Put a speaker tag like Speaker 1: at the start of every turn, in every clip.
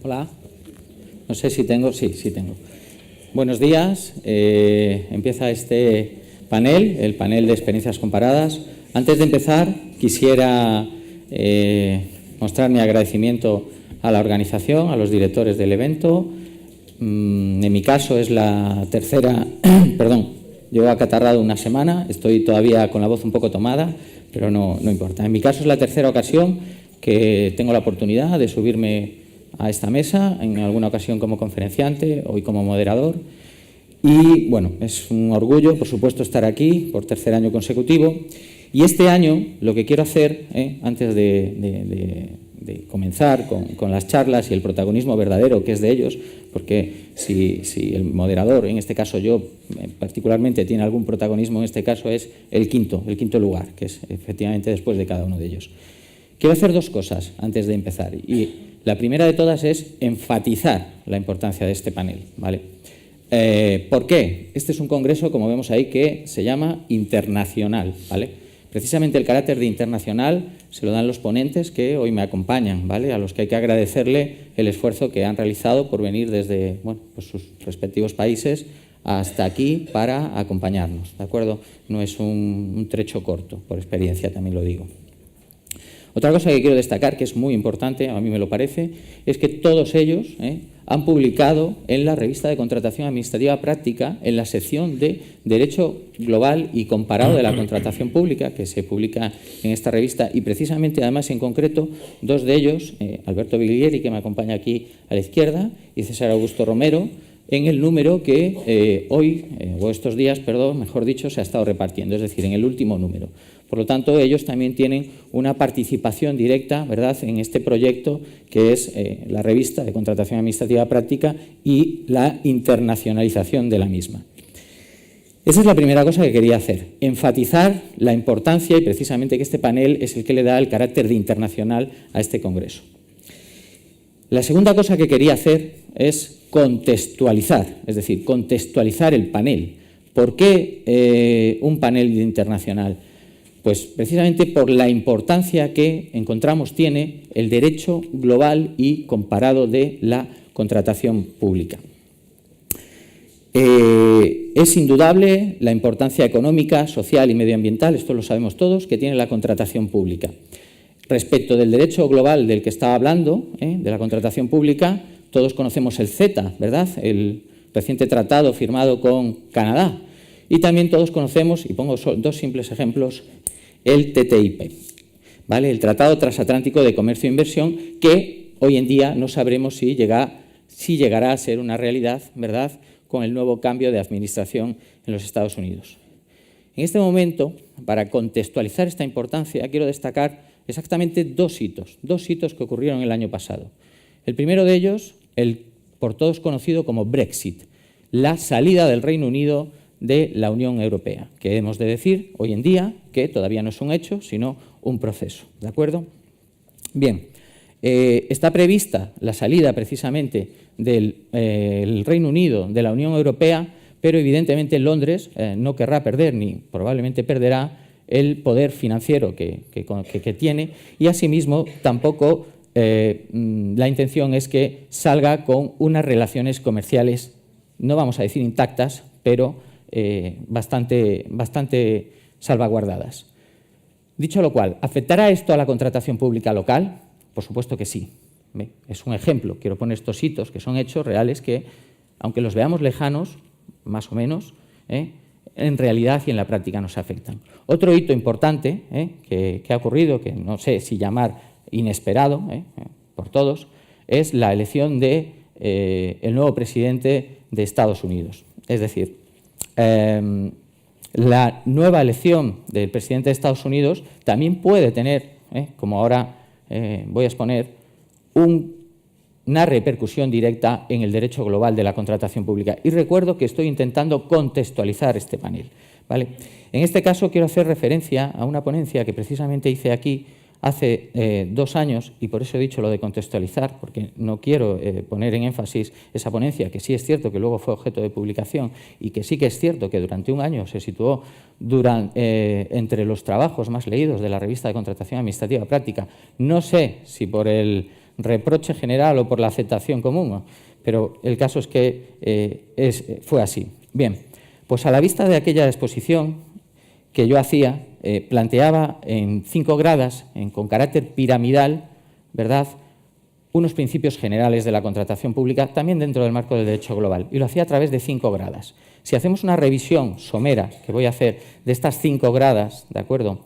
Speaker 1: Hola. No sé si tengo. Sí tengo. Buenos días. Empieza este panel, el panel de experiencias comparadas. Antes de empezar, quisiera mostrar mi agradecimiento a la organización, a los directores del evento. En mi caso es la tercera, llevo acatarrado una semana, estoy todavía con la voz un poco tomada, pero no importa. En mi caso es la tercera ocasión que tengo la oportunidad de subirme a esta mesa, en alguna ocasión como conferenciante, hoy como moderador. Y bueno, es un orgullo, por supuesto, estar aquí por tercer año consecutivo. Y este año lo que quiero hacer, antes de comenzar con las charlas y el protagonismo verdadero que es de ellos, porque si el moderador, en este caso yo particularmente, tiene algún protagonismo, en este caso es el quinto lugar, que es efectivamente después de cada uno de ellos. Quiero hacer dos cosas antes de empezar. Y la primera de todas es enfatizar la importancia de este panel, ¿vale? ¿Por qué? Este es un congreso, como vemos ahí, que se llama internacional, ¿vale? Precisamente el carácter de internacional se lo dan los ponentes que hoy me acompañan, ¿vale? A los que hay que agradecerle el esfuerzo que han realizado por venir desde pues sus respectivos países hasta aquí para acompañarnos, ¿de acuerdo? No es un trecho corto, por experiencia también lo digo. Otra cosa que quiero destacar, que es muy importante, a mí me lo parece, es que todos ellos han publicado en la revista de contratación administrativa práctica, en la sección de Derecho Global y Comparado de la Contratación Pública, que se publica en esta revista, y precisamente, además, en concreto, dos de ellos, Alberto Viglieri, que me acompaña aquí a la izquierda, y César Augusto Romero, en el número que hoy, o estos días, perdón, mejor dicho, se ha estado repartiendo, es decir, en el último número. Por lo tanto, ellos también tienen una participación directa, ¿verdad?, en este proyecto que es la revista de contratación administrativa práctica y la internacionalización de la misma. Esa es la primera cosa que quería hacer, enfatizar la importancia y precisamente que este panel es el que le da el carácter de internacional a este congreso. La segunda cosa que quería hacer es contextualizar, es decir, contextualizar el panel. ¿Por qué un panel internacional? Pues precisamente por la importancia que encontramos tiene el derecho global y comparado de la contratación pública. Es indudable la importancia económica, social y medioambiental, esto lo sabemos todos, que tiene la contratación pública. Respecto del derecho global del que estaba hablando, de la contratación pública, todos conocemos el CETA, ¿verdad?, el reciente tratado firmado con Canadá. Y también todos conocemos, y pongo dos simples ejemplos, el TTIP, ¿vale?, el Tratado Transatlántico de Comercio e Inversión, que hoy en día no sabremos si llegará a ser una realidad, ¿verdad?, con el nuevo cambio de administración en los Estados Unidos. En este momento, para contextualizar esta importancia, quiero destacar exactamente dos hitos que ocurrieron el año pasado. El primero de ellos, el por todos conocido como Brexit, la salida del Reino Unido de la Unión Europea, que hemos de decir hoy en día que todavía no es un hecho, sino un proceso, ¿de acuerdo? Bien, está prevista la salida precisamente del Reino Unido de la Unión Europea, pero evidentemente Londres no querrá perder, ni probablemente perderá, el poder financiero que tiene, y asimismo tampoco la intención es que salga con unas relaciones comerciales, no vamos a decir intactas, pero bastante salvaguardadas. Dicho lo cual, ¿afectará esto a la contratación pública local? Por supuesto que sí. Es un ejemplo, quiero poner estos hitos que son hechos reales que, aunque los veamos lejanos, más o menos, en realidad y en la práctica nos afectan. Otro hito importante que ha ocurrido, que no sé si llamar inesperado por todos, es la elección de el nuevo presidente de Estados Unidos. Es decir, la nueva elección del presidente de Estados Unidos también puede tener, como ahora voy a exponer, una repercusión directa en el derecho global de la contratación pública. Y recuerdo que estoy intentando contextualizar este panel, ¿vale? En este caso quiero hacer referencia a una ponencia que precisamente hice aquí hace 2 años, y por eso he dicho lo de contextualizar, porque no quiero poner en énfasis esa ponencia, que sí es cierto que luego fue objeto de publicación y que sí que es cierto que durante un año se situó entre los trabajos más leídos de la revista de contratación administrativa práctica. No sé si por el reproche general o por la aceptación común, pero el caso es que fue así. Bien, pues a la vista de aquella exposición que yo hacía, planteaba en 5 gradas, con carácter piramidal, ¿verdad?, unos principios generales de la contratación pública, también dentro del marco del derecho global, y lo hacía a través de 5 gradas. Si hacemos una revisión somera, que voy a hacer, de estas 5 gradas, ¿de acuerdo?,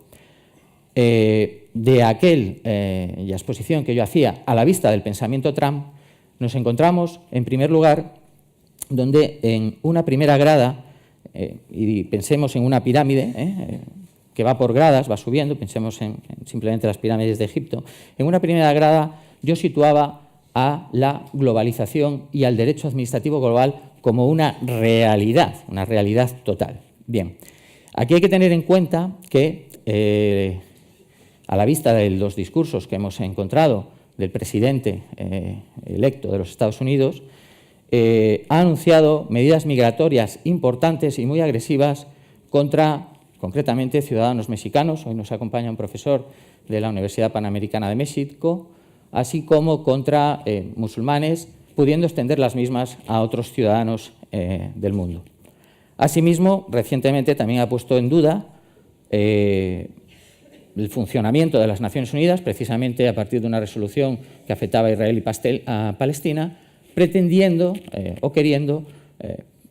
Speaker 1: de aquella exposición que yo hacía a la vista del pensamiento Trump, nos encontramos, en primer lugar, donde en una primera grada, y pensemos en una pirámide, que va por gradas, va subiendo, pensemos en simplemente las pirámides de Egipto, en una primera grada yo situaba a la globalización y al derecho administrativo global como una realidad total. Bien, aquí hay que tener en cuenta que a la vista de los discursos que hemos encontrado del presidente electo de los Estados Unidos, ha anunciado medidas migratorias importantes y muy agresivas contra, concretamente, ciudadanos mexicanos. Hoy nos acompaña un profesor de la Universidad Panamericana de México, así como contra musulmanes, pudiendo extender las mismas a otros ciudadanos del mundo. Asimismo, recientemente también ha puesto en duda el funcionamiento de las Naciones Unidas, precisamente a partir de una resolución que afectaba a Israel y a Palestina, pretendiendo o queriendo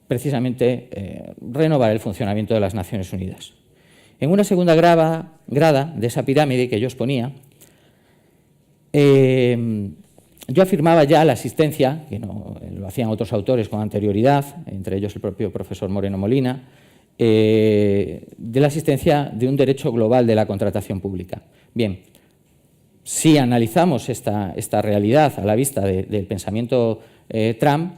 Speaker 1: precisamente renovar el funcionamiento de las Naciones Unidas. En una segunda grada de esa pirámide que yo exponía, yo afirmaba ya la existencia, que no lo hacían otros autores con anterioridad, entre ellos el propio profesor Moreno Molina, de la existencia de un derecho global de la contratación pública. Bien, si analizamos esta realidad a la vista del pensamiento Trump,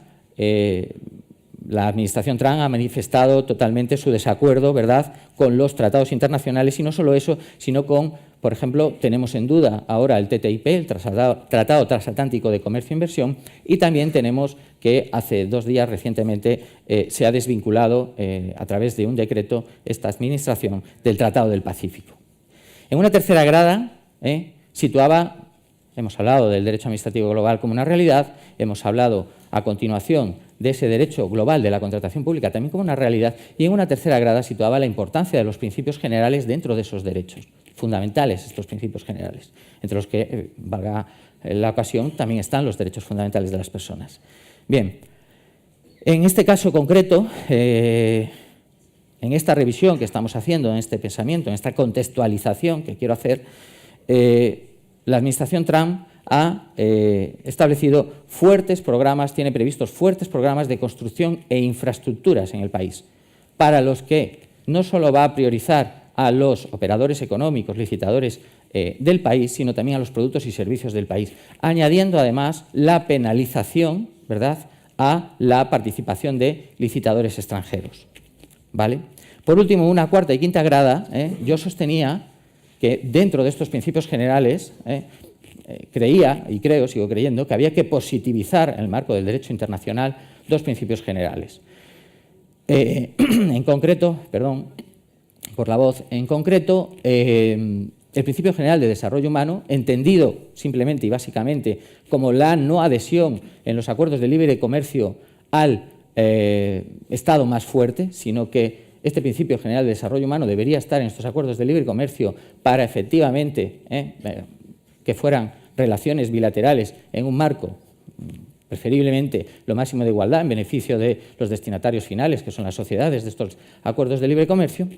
Speaker 1: la administración Trump ha manifestado totalmente su desacuerdo, ¿verdad?, con los tratados internacionales, y no solo eso, sino con, por ejemplo, tenemos en duda ahora el TTIP, el Tratado Transatlántico de Comercio e Inversión, y también tenemos que hace 2 días recientemente se ha desvinculado a través de un decreto esta administración del Tratado del Pacífico. En una tercera grada situaba, hemos hablado del derecho administrativo global como una realidad, hemos hablado a continuación de ese derecho global de la contratación pública también como una realidad, y en una tercera grada situaba la importancia de los principios generales dentro de esos derechos, fundamentales estos principios generales, entre los que, valga la ocasión, también están los derechos fundamentales de las personas. Bien, en este caso concreto, en esta revisión que estamos haciendo, en este pensamiento, en esta contextualización que quiero hacer, la administración Trump ha establecido fuertes programas, tiene previstos fuertes programas de construcción e infraestructuras en el país, para los que no solo va a priorizar a los operadores económicos, licitadores del país, sino también a los productos y servicios del país, añadiendo además la penalización, ¿verdad?, a la participación de licitadores extranjeros, ¿vale? Por último, una cuarta y quinta grada, yo sostenía que dentro de estos principios generales creía, y creo, sigo creyendo, que había que positivizar en el marco del derecho internacional 2 principios generales. En concreto, perdón por la voz, en concreto, el principio general de desarrollo humano, entendido simplemente y básicamente como la no adhesión en los acuerdos de libre comercio al Estado más fuerte, sino que este principio general de desarrollo humano debería estar en estos acuerdos de libre comercio para efectivamente que fueran relaciones bilaterales en un marco, preferiblemente lo máximo de igualdad, en beneficio de los destinatarios finales, que son las sociedades de estos acuerdos de libre comercio.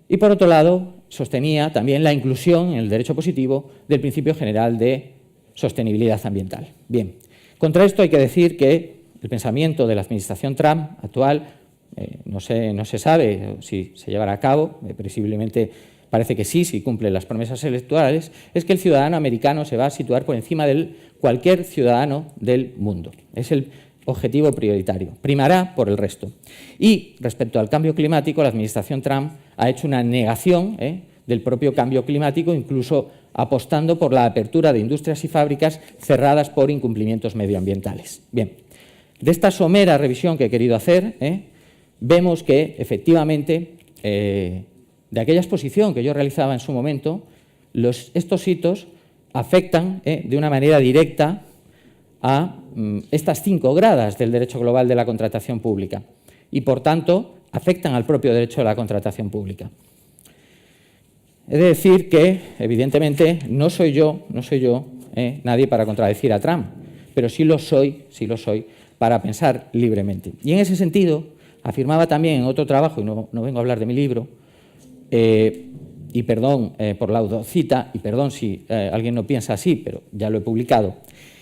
Speaker 1: Y, por otro lado, sostenía también la inclusión en el derecho positivo del principio general de sostenibilidad ambiental. Bien, contra esto hay que decir que el pensamiento de la administración Trump actual no se sabe si se llevará a cabo, presumiblemente parece que sí, si cumple las promesas electorales, es que el ciudadano americano se va a situar por encima de cualquier ciudadano del mundo. Es el objetivo prioritario, primará por el resto. Y respecto al cambio climático, la administración Trump ha hecho una negación del propio cambio climático, incluso apostando por la apertura de industrias y fábricas cerradas por incumplimientos medioambientales. Bien, de esta somera revisión que he querido hacer, vemos que efectivamente de aquella exposición que yo realizaba en su momento, estos hitos afectan de una manera directa a estas 5 gradas del derecho global de la contratación pública y, por tanto, afectan al propio derecho de la contratación pública. He de decir que, evidentemente, no soy yo nadie para contradecir a Trump, pero sí lo soy para pensar libremente. Y en ese sentido, afirmaba también en otro trabajo, y no vengo a hablar de mi libro, y perdón por la autocita, y perdón si alguien no piensa así, pero ya lo he publicado,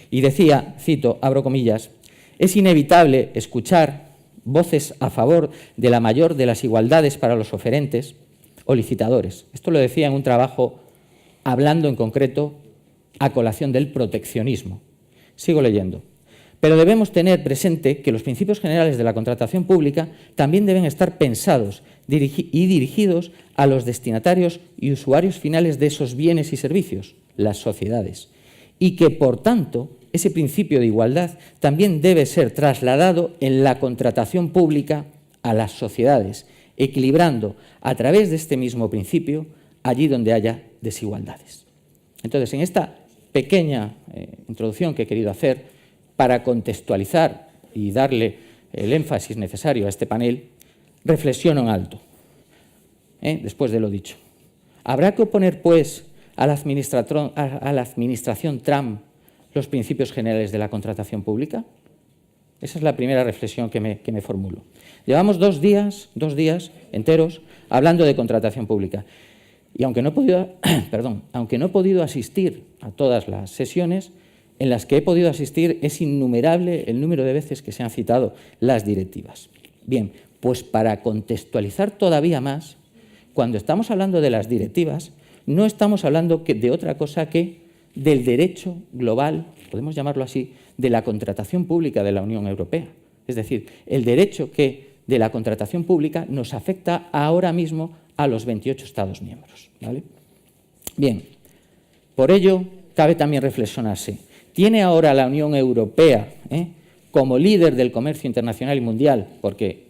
Speaker 1: y decía, cito, abro comillas, es inevitable escuchar voces a favor de la mayor de las igualdades para los oferentes o licitadores. Esto lo decía en un trabajo hablando en concreto a colación del proteccionismo. Sigo leyendo. Pero debemos tener presente que los principios generales de la contratación pública también deben estar pensados y dirigidos a los destinatarios y usuarios finales de esos bienes y servicios, las sociedades, y que, por tanto, ese principio de igualdad también debe ser trasladado en la contratación pública a las sociedades, equilibrando a través de este mismo principio allí donde haya desigualdades. Entonces, en esta pequeña introducción que he querido hacer para contextualizar y darle el énfasis necesario a este panel, reflexiono en alto, después de lo dicho. ¿Habrá que oponer, pues, a la administración Trump los principios generales de la contratación pública? Esa es la primera reflexión que me formulo. Llevamos dos días enteros hablando de contratación pública. Y aunque no he podido asistir a todas las sesiones, en las que he podido asistir es innumerable el número de veces que se han citado las directivas. Bien, pues para contextualizar todavía más, cuando estamos hablando de las directivas, no estamos hablando de otra cosa que del derecho global, podemos llamarlo así, de la contratación pública de la Unión Europea. Es decir, el derecho que de la contratación pública nos afecta ahora mismo a los 28 Estados miembros, ¿vale? Bien, por ello cabe también reflexionarse. ¿Tiene ahora la Unión Europea como líder del comercio internacional y mundial? Porque,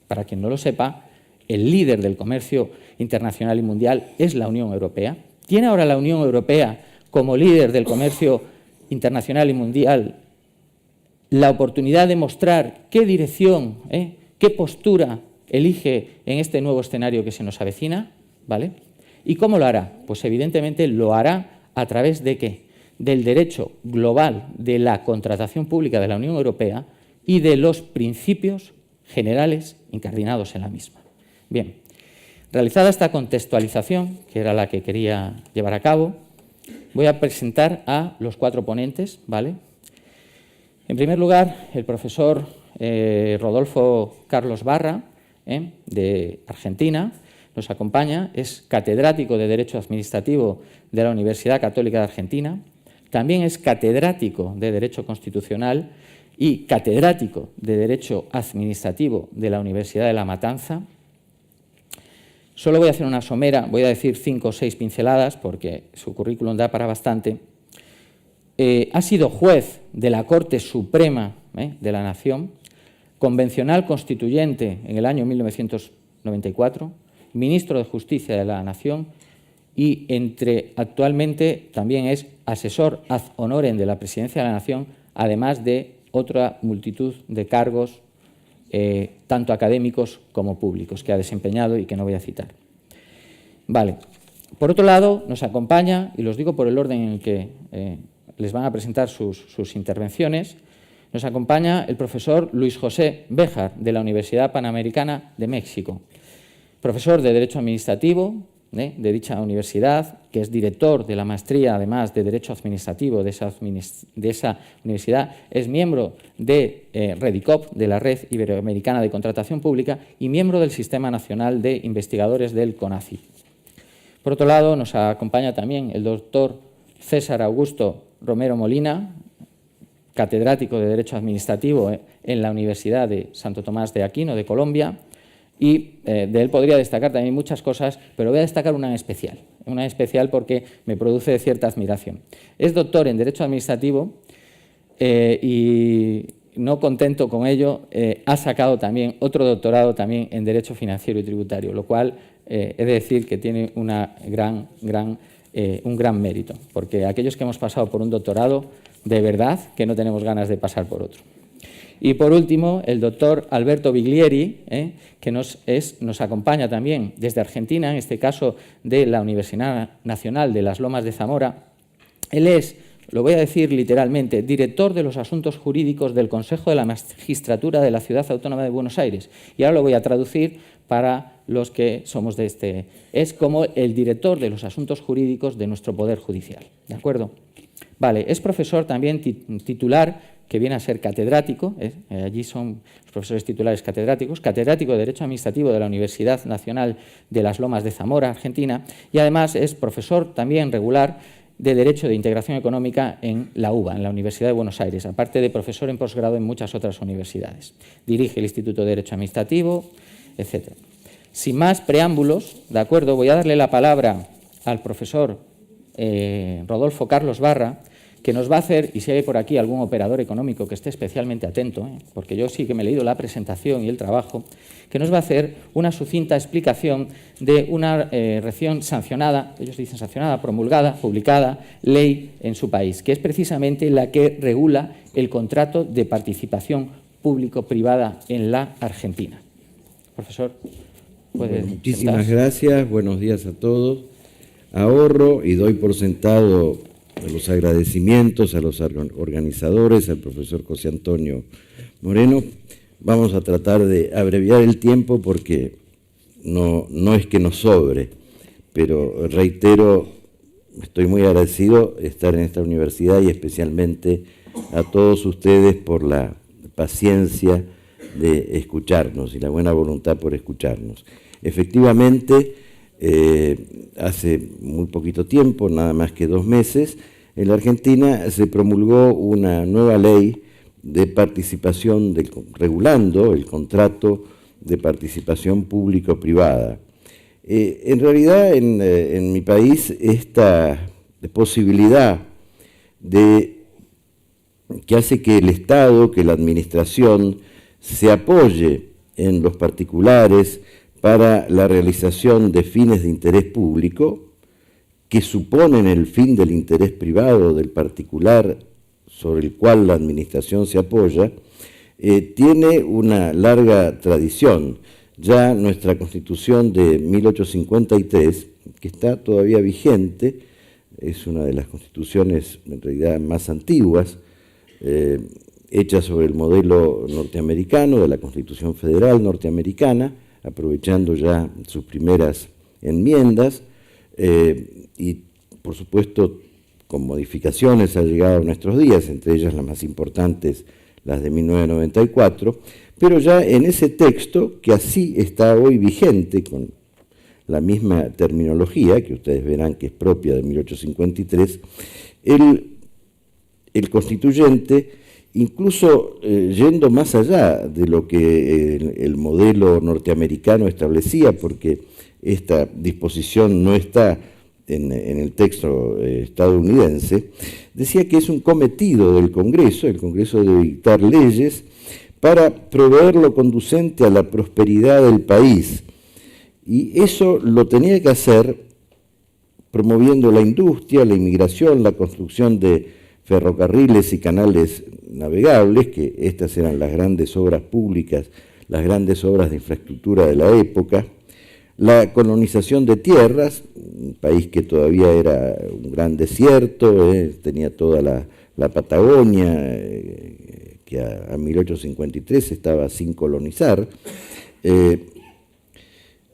Speaker 1: para quien no lo sepa, el líder del comercio internacional y mundial es la Unión Europea. ¿Tiene ahora la Unión Europea como líder del comercio internacional y mundial la oportunidad de mostrar qué dirección, qué postura elige en este nuevo escenario que se nos avecina? ¿Vale? ¿Y cómo lo hará? Pues evidentemente lo hará a través de ¿qué? Del derecho global de la contratación pública de la Unión Europea y de los principios generales incardinados en la misma. Bien, realizada esta contextualización, que era la que quería llevar a cabo, voy a presentar a los 4 ponentes, ¿vale? En primer lugar, el profesor Rodolfo Carlos Barra, de Argentina, nos acompaña, es catedrático de Derecho Administrativo de la Universidad Católica de Argentina, también es catedrático de Derecho Constitucional y catedrático de Derecho Administrativo de la Universidad de La Matanza. Solo voy a hacer una somera, voy a decir 5 o 6 pinceladas porque su currículum da para bastante. Ha sido juez de la Corte Suprema de la Nación, convencional constituyente en el año 1994, ministro de Justicia de la Nación y actualmente también es asesor ad honorem de la Presidencia de la Nación, además de otra multitud de cargos, tanto académicos como públicos, que ha desempeñado y que no voy a citar. Vale. Por otro lado, nos acompaña, y los digo por el orden en el que les van a presentar sus intervenciones, nos acompaña el profesor Luis José Béjar, de la Universidad Panamericana de México, profesor de Derecho Administrativo de dicha universidad, que es director de la maestría, además de Derecho Administrativo de esa universidad, es miembro de REDICOP, de la Red Iberoamericana de Contratación Pública, y miembro del Sistema Nacional de Investigadores del CONACYT. Por otro lado, nos acompaña también el doctor César Augusto Romero Molina, catedrático de Derecho Administrativo en la Universidad de Santo Tomás de Aquino, de Colombia, y de él podría destacar también muchas cosas, pero voy a destacar una en especial porque me produce cierta admiración. Es doctor en Derecho Administrativo y, no contento con ello, ha sacado también otro doctorado también en Derecho Financiero y Tributario, lo cual he de decir que tiene una gran un gran mérito, porque aquellos que hemos pasado por un doctorado, de verdad que no tenemos ganas de pasar por otro. Y por último, el doctor Alberto Biglieri, que nos acompaña también desde Argentina, en este caso de la Universidad Nacional de las Lomas de Zamora. Él es, lo voy a decir literalmente, director de los asuntos jurídicos del Consejo de la Magistratura de la Ciudad Autónoma de Buenos Aires. Y ahora lo voy a traducir para los que somos de este. Es como el director de los asuntos jurídicos de nuestro Poder Judicial. ¿De acuerdo? Vale, es profesor también titular, que viene a ser catedrático, allí son los profesores titulares catedráticos, catedrático de Derecho Administrativo de la Universidad Nacional de las Lomas de Zamora, Argentina, y además es profesor también regular de Derecho de Integración Económica en la UBA, en la Universidad de Buenos Aires, aparte de profesor en posgrado en muchas otras universidades. Dirige el Instituto de Derecho Administrativo, etc. Sin más preámbulos, ¿de acuerdo? Voy a darle la palabra al profesor Rodolfo Carlos Barra, que nos va a hacer, y si hay por aquí algún operador económico que esté especialmente atento, porque yo sí que me he leído la presentación y el trabajo, que nos va a hacer una sucinta explicación de una recién sancionada, ellos dicen sancionada, promulgada, publicada, ley en su país, que es precisamente la que regula el contrato de participación público-privada en la Argentina. Profesor, puede
Speaker 2: muchísimas
Speaker 1: sentarse.
Speaker 2: Gracias, buenos días a todos. Ahorro y doy por sentado los agradecimientos a los organizadores, al profesor José Antonio Moreno. Vamos a tratar de abreviar el tiempo porque no es que nos sobre, pero reitero, estoy muy agradecido de estar en esta universidad y especialmente a todos ustedes por la paciencia de escucharnos y la buena voluntad por escucharnos. Efectivamente, hace muy poquito tiempo, nada más que 2 meses, en la Argentina se promulgó una nueva ley de participación, regulando el contrato de participación público-privada. En realidad, en mi país, esta posibilidad que hace que el Estado, que la administración, se apoye en los particulares para la realización de fines de interés público, que suponen el fin del interés privado del particular sobre el cual la administración se apoya, tiene una larga tradición. Ya nuestra Constitución de 1853, que está todavía vigente, es una de las constituciones en realidad más antiguas, hecha sobre el modelo norteamericano, de la Constitución Federal norteamericana, aprovechando ya sus primeras enmiendas, y por supuesto con modificaciones ha llegado a nuestros días, entre ellas las más importantes, las de 1994, pero ya en ese texto, que así está hoy vigente, con la misma terminología, que ustedes verán que es propia de 1853, el constituyente, incluso yendo más allá de lo que el modelo norteamericano establecía, porque esta disposición no está en el texto estadounidense, decía que es un cometido del Congreso, el Congreso debe dictar leyes para proveer lo conducente a la prosperidad del país. Y eso lo tenía que hacer promoviendo la industria, la inmigración, la construcción de ferrocarriles y canales navegables, que estas eran las grandes obras públicas, las grandes obras de infraestructura de la época, la colonización de tierras, un país que todavía era un gran desierto, tenía toda la Patagonia, que a 1853 estaba sin colonizar,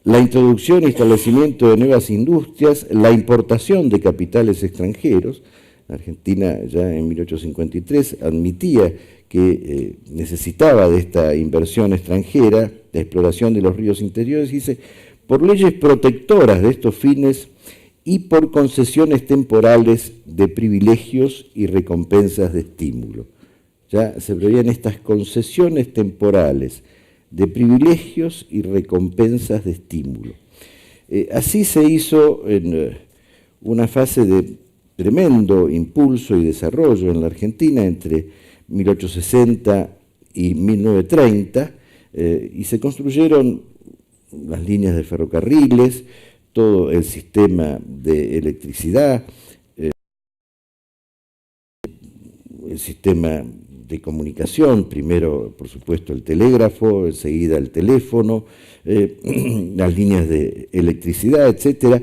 Speaker 2: la introducción y establecimiento de nuevas industrias, la importación de capitales extranjeros. Argentina ya en 1853 admitía que necesitaba de esta inversión extranjera, de exploración de los ríos interiores, y dice, por leyes protectoras de estos fines y por concesiones temporales de privilegios y recompensas de estímulo. Ya se preveían estas concesiones temporales de privilegios y recompensas de estímulo. Así se hizo en una fase de tremendo impulso y desarrollo en la Argentina entre 1860 y 1930, y se construyeron las líneas de ferrocarriles, todo el sistema de electricidad, el sistema de comunicación, primero, por supuesto, el telégrafo, enseguida el teléfono, las líneas de electricidad, etcétera,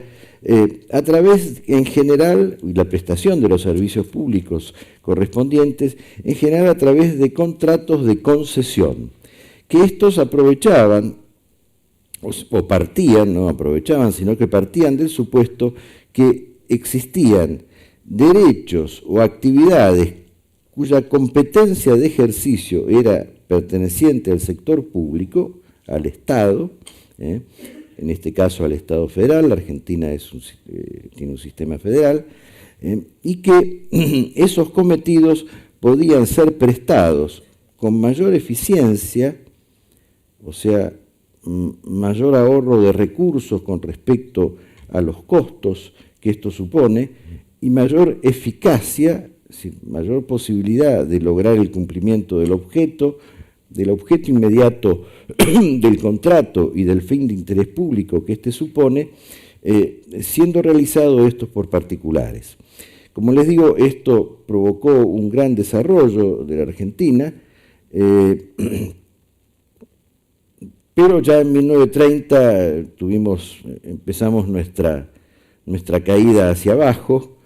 Speaker 2: a través, en general, y la prestación de los servicios públicos correspondientes, en general a través de contratos de concesión, que estos aprovechaban, o partían, no aprovechaban, sino que partían del supuesto que existían derechos o actividades cuya competencia de ejercicio era perteneciente al sector público, al Estado, en este caso al Estado federal. La Argentina tiene un sistema federal, y que esos cometidos podían ser prestados con mayor eficiencia, o sea, mayor ahorro de recursos con respecto a los costos que esto supone, y mayor eficacia, es decir, mayor posibilidad de lograr el cumplimiento del objeto inmediato del contrato y del fin de interés público que éste supone, siendo realizado esto por particulares. Como les digo, esto provocó un gran desarrollo de la Argentina, pero ya en 1930 empezamos nuestra caída hacia abajo.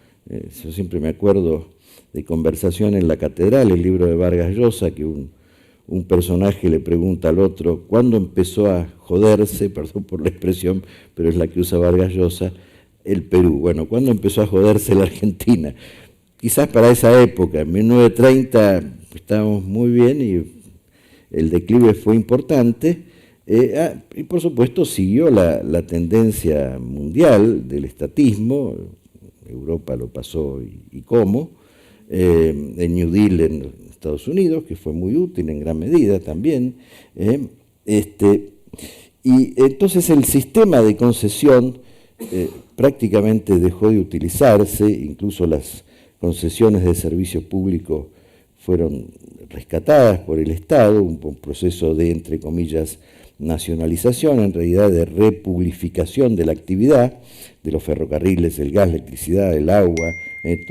Speaker 2: Yo siempre me acuerdo de Conversación en la Catedral, el libro de Vargas Llosa, que un personaje le pregunta al otro cuándo empezó a joderse, perdón por la expresión, pero es la que usa Vargas Llosa, el Perú. Bueno, ¿cuándo empezó a joderse la Argentina? Quizás para esa época, en 1930 estábamos muy bien y el declive fue importante, y por supuesto siguió la tendencia mundial del estatismo. Europa lo pasó y cómo, el New Deal en Estados Unidos, que fue muy útil en gran medida también, y entonces el sistema de concesión prácticamente dejó de utilizarse, incluso las concesiones de servicio público fueron rescatadas por el Estado, un proceso de, entre comillas, nacionalización, en realidad de republificación de la actividad, de los ferrocarriles, el gas, la electricidad, el agua, el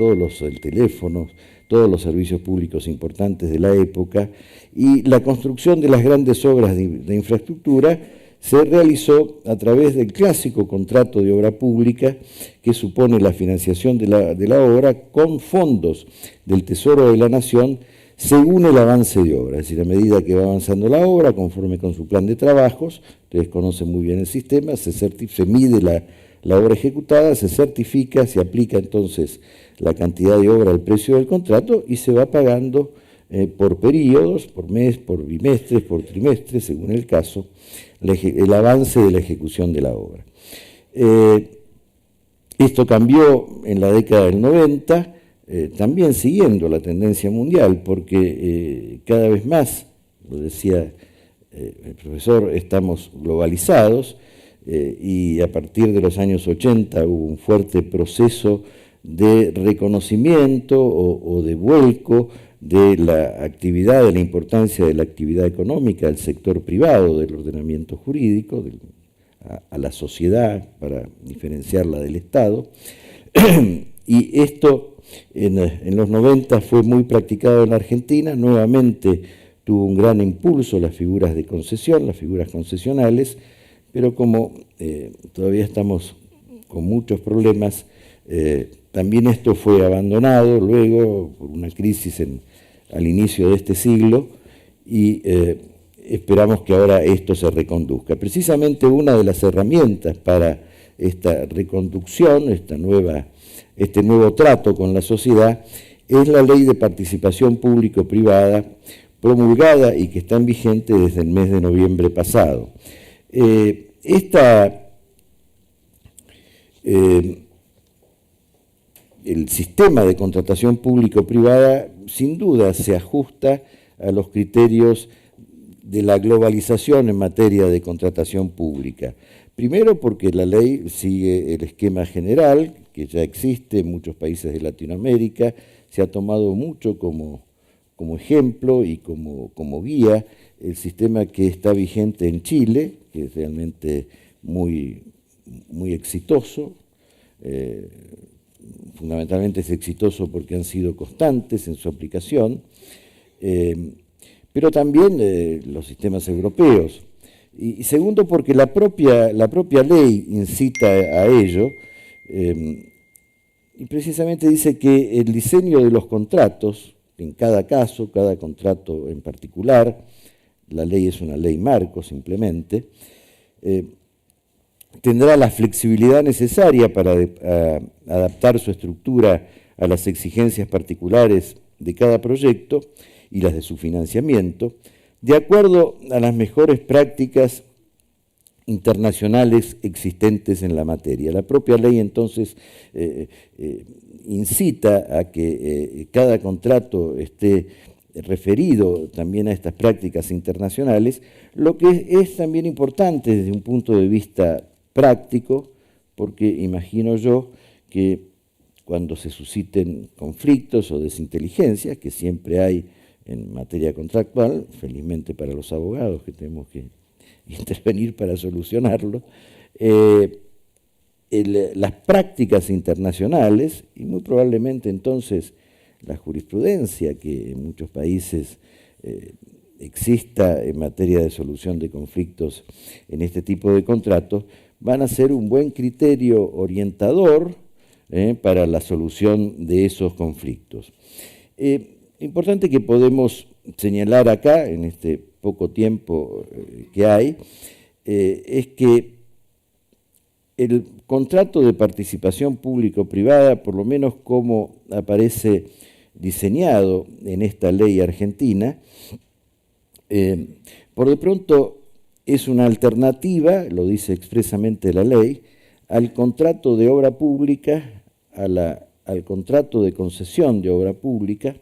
Speaker 2: teléfono, todos los servicios públicos importantes de la época, y la construcción de las grandes obras de infraestructura se realizó a través del clásico contrato de obra pública, que supone la financiación de la obra con fondos del Tesoro de la Nación según el avance de obra, es decir, a medida que va avanzando la obra, conforme con su plan de trabajos. Ustedes conocen muy bien el sistema, se mide la obra ejecutada, se certifica, se aplica entonces la cantidad de obra al precio del contrato y se va pagando por periodos, por mes, por bimestres, por trimestres, según el caso, el avance de la ejecución de la obra. Esto cambió en la década del 90, también siguiendo la tendencia mundial, porque cada vez más, lo decía el profesor, estamos globalizados, y a partir de los años 80 hubo un fuerte proceso de reconocimiento o de vuelco de la actividad, de la importancia de la actividad económica del sector privado, del ordenamiento jurídico, a la sociedad, para diferenciarla del Estado. Y esto en los 90 fue muy practicado en la Argentina, nuevamente tuvo un gran impulso las figuras de concesión, las figuras concesionales, pero como todavía estamos con muchos problemas, también esto fue abandonado luego por una crisis al inicio de este siglo, y esperamos que ahora esto se reconduzca. Precisamente una de las herramientas para esta reconducción, este nuevo trato con la sociedad, es la Ley de Participación Público-Privada, promulgada y que está en vigente desde el mes de noviembre pasado. El sistema de contratación público-privada sin duda se ajusta a los criterios de la globalización en materia de contratación pública. Primero porque la ley sigue el esquema general que ya existe en muchos países de Latinoamérica, se ha tomado mucho como ejemplo y como guía el sistema que está vigente en Chile, que es realmente muy muy exitoso. Fundamentalmente es exitoso porque han sido constantes en su aplicación, pero también los sistemas europeos. Y segundo, porque la propia ley incita a ello, y precisamente dice que el diseño de los contratos, en cada caso, cada contrato en particular, la ley es una ley marco simplemente, tendrá la flexibilidad necesaria para adaptar su estructura a las exigencias particulares de cada proyecto y las de su financiamiento, de acuerdo a las mejores prácticas internacionales existentes en la materia. La propia ley entonces incita a que cada contrato esté referido también a estas prácticas internacionales, lo que es también importante desde un punto de vista práctico, porque imagino yo que cuando se susciten conflictos o desinteligencias, que siempre hay en materia contractual, felizmente para los abogados que tenemos que intervenir para solucionarlo, las prácticas internacionales, y muy probablemente entonces la jurisprudencia que en muchos países exista en materia de solución de conflictos en este tipo de contratos, van a ser un buen criterio orientador para la solución de esos conflictos. Importante que podemos señalar acá, en este poco tiempo que hay, es que el contrato de participación público-privada, por lo menos como aparece diseñado en esta ley argentina, por de pronto es una alternativa, lo dice expresamente la ley, al contrato de obra pública, al contrato de concesión de obra pública,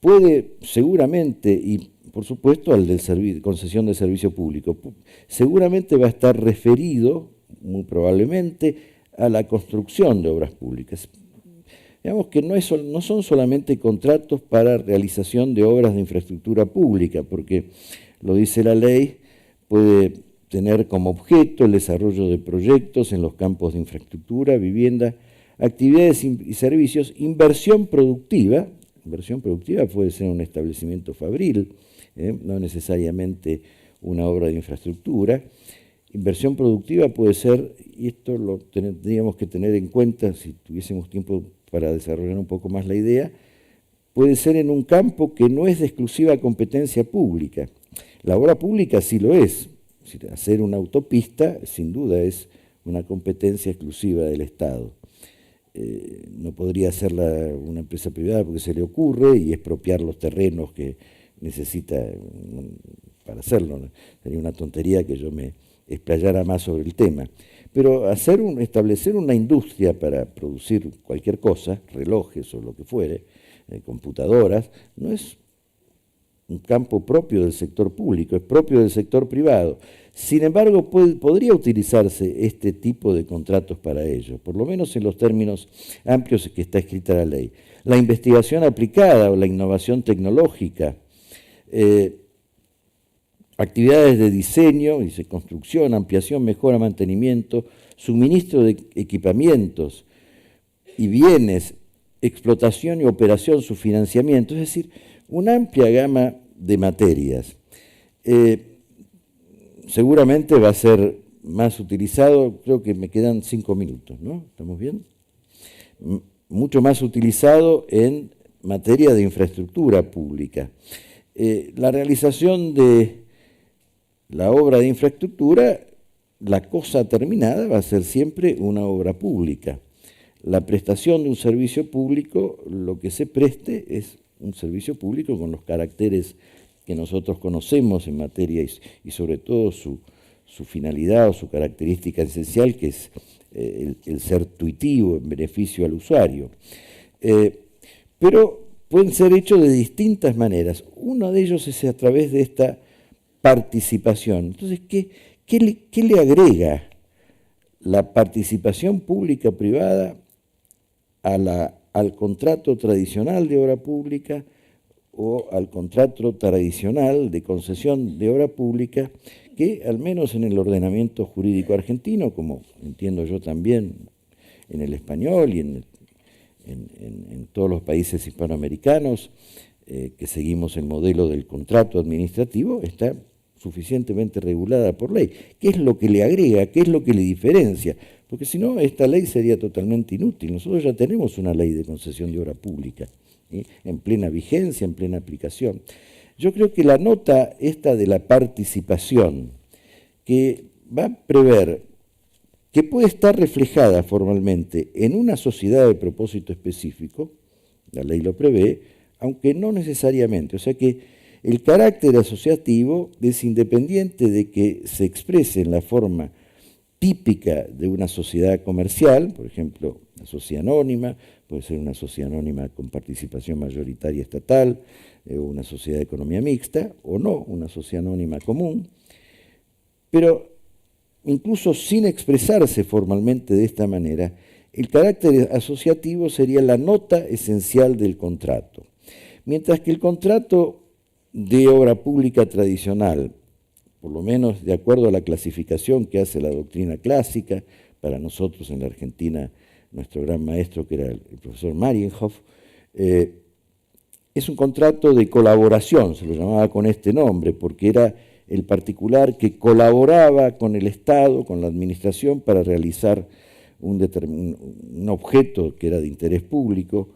Speaker 2: puede seguramente, y por supuesto al de concesión de servicio público, seguramente va a estar referido, muy probablemente, a la construcción de obras públicas. Digamos que no son solamente contratos para realización de obras de infraestructura pública, porque, lo dice la ley, puede tener como objeto el desarrollo de proyectos en los campos de infraestructura, vivienda, actividades y servicios, inversión productiva. Inversión productiva puede ser un establecimiento fabril, no necesariamente una obra de infraestructura. Inversión productiva puede ser, y esto lo tendríamos que tener en cuenta si tuviésemos tiempo para desarrollar un poco más la idea, puede ser en un campo que no es de exclusiva competencia pública. La obra pública sí lo es. Hacer una autopista, sin duda, es una competencia exclusiva del Estado. No podría hacerla una empresa privada porque se le ocurre y expropiar los terrenos que necesita para hacerlo. Sería una tontería que yo me explayara más sobre el tema. Pero establecer una industria para producir cualquier cosa, relojes o lo que fuere, computadoras, no es un campo propio del sector público, es propio del sector privado. Sin embargo, podría utilizarse este tipo de contratos para ello, por lo menos en los términos amplios que está escrita la ley. La investigación aplicada o la innovación tecnológica, actividades de diseño, dice construcción, ampliación, mejora, mantenimiento, suministro de equipamientos y bienes, explotación y operación, su financiamiento, es decir, una amplia gama de materias. Seguramente va a ser más utilizado, creo que me quedan 5 minutos, ¿no? ¿Estamos bien? Mucho más utilizado en materia de infraestructura pública. La realización de la obra de infraestructura, la cosa terminada va a ser siempre una obra pública. La prestación de un servicio público, lo que se preste es un servicio público con los caracteres que nosotros conocemos en materia y sobre todo su finalidad o su característica esencial, que es el ser tuitivo en beneficio al usuario. Pero pueden ser hechos de distintas maneras. Uno de ellos es a través de esta participación. Entonces, ¿qué le agrega la participación pública-privada al contrato tradicional de obra pública o al contrato tradicional de concesión de obra pública que, al menos en el ordenamiento jurídico argentino, como entiendo yo también en el español y en todos los países hispanoamericanos, que seguimos el modelo del contrato administrativo, está suficientemente regulada por ley. ¿Qué es lo que le agrega? ¿Qué es lo que le diferencia? Porque si no, esta ley sería totalmente inútil. Nosotros ya tenemos una ley de concesión de obra pública, ¿sí?, en plena vigencia, en plena aplicación. Yo creo que la nota esta de la participación, que va a prever que puede estar reflejada formalmente en una sociedad de propósito específico, la ley lo prevé, aunque no necesariamente. O sea que el carácter asociativo es independiente de que se exprese en la forma típica de una sociedad comercial, por ejemplo, una sociedad anónima, puede ser una sociedad anónima con participación mayoritaria estatal, una sociedad de economía mixta, o no, una sociedad anónima común, pero incluso sin expresarse formalmente de esta manera, el carácter asociativo sería la nota esencial del contrato. Mientras que el contrato de obra pública tradicional, por lo menos de acuerdo a la clasificación que hace la doctrina clásica, para nosotros en la Argentina, nuestro gran maestro, que era el profesor Marienhoff, es un contrato de colaboración, se lo llamaba con este nombre, porque era el particular que colaboraba con el Estado, con la administración, para realizar un objeto que era de interés público,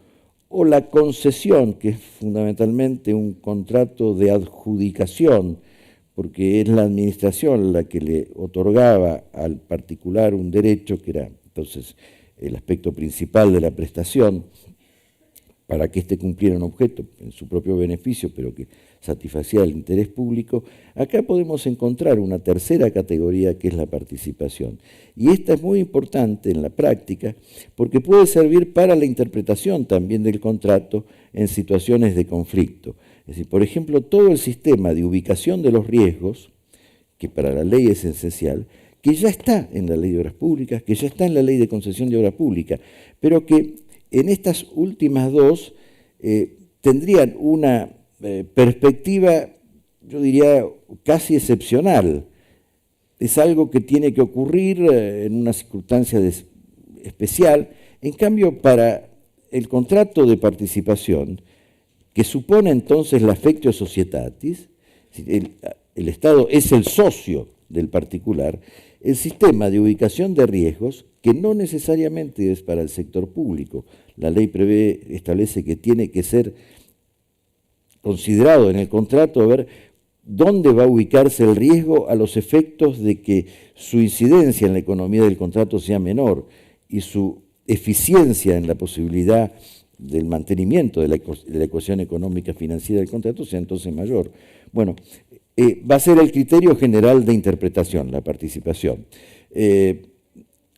Speaker 2: o la concesión, que es fundamentalmente un contrato de adjudicación, porque es la administración la que le otorgaba al particular un derecho, que era entonces el aspecto principal de la prestación, para que éste cumpliera un objeto en su propio beneficio, pero que satisfacía el interés público. Acá podemos encontrar una tercera categoría, que es la participación. Y esta es muy importante en la práctica, porque puede servir para la interpretación también del contrato en situaciones de conflicto. Es decir, por ejemplo, todo el sistema de ubicación de los riesgos, que para la ley es esencial, que ya está en la ley de obras públicas, que ya está en la ley de concesión de obra pública, pero que en estas últimas dos tendrían una perspectiva, yo diría, casi excepcional. Es algo que tiene que ocurrir en una circunstancia especial. En cambio, para el contrato de participación, que supone entonces la affectio societatis, el Estado es el socio del particular, el sistema de ubicación de riesgos, que no necesariamente es para el sector público. La ley establece que tiene que ser considerado en el contrato a ver dónde va a ubicarse el riesgo a los efectos de que su incidencia en la economía del contrato sea menor y su eficiencia en la posibilidad del mantenimiento de la ecuación económica financiera del contrato sea entonces mayor. Bueno, va a ser el criterio general de interpretación, la participación.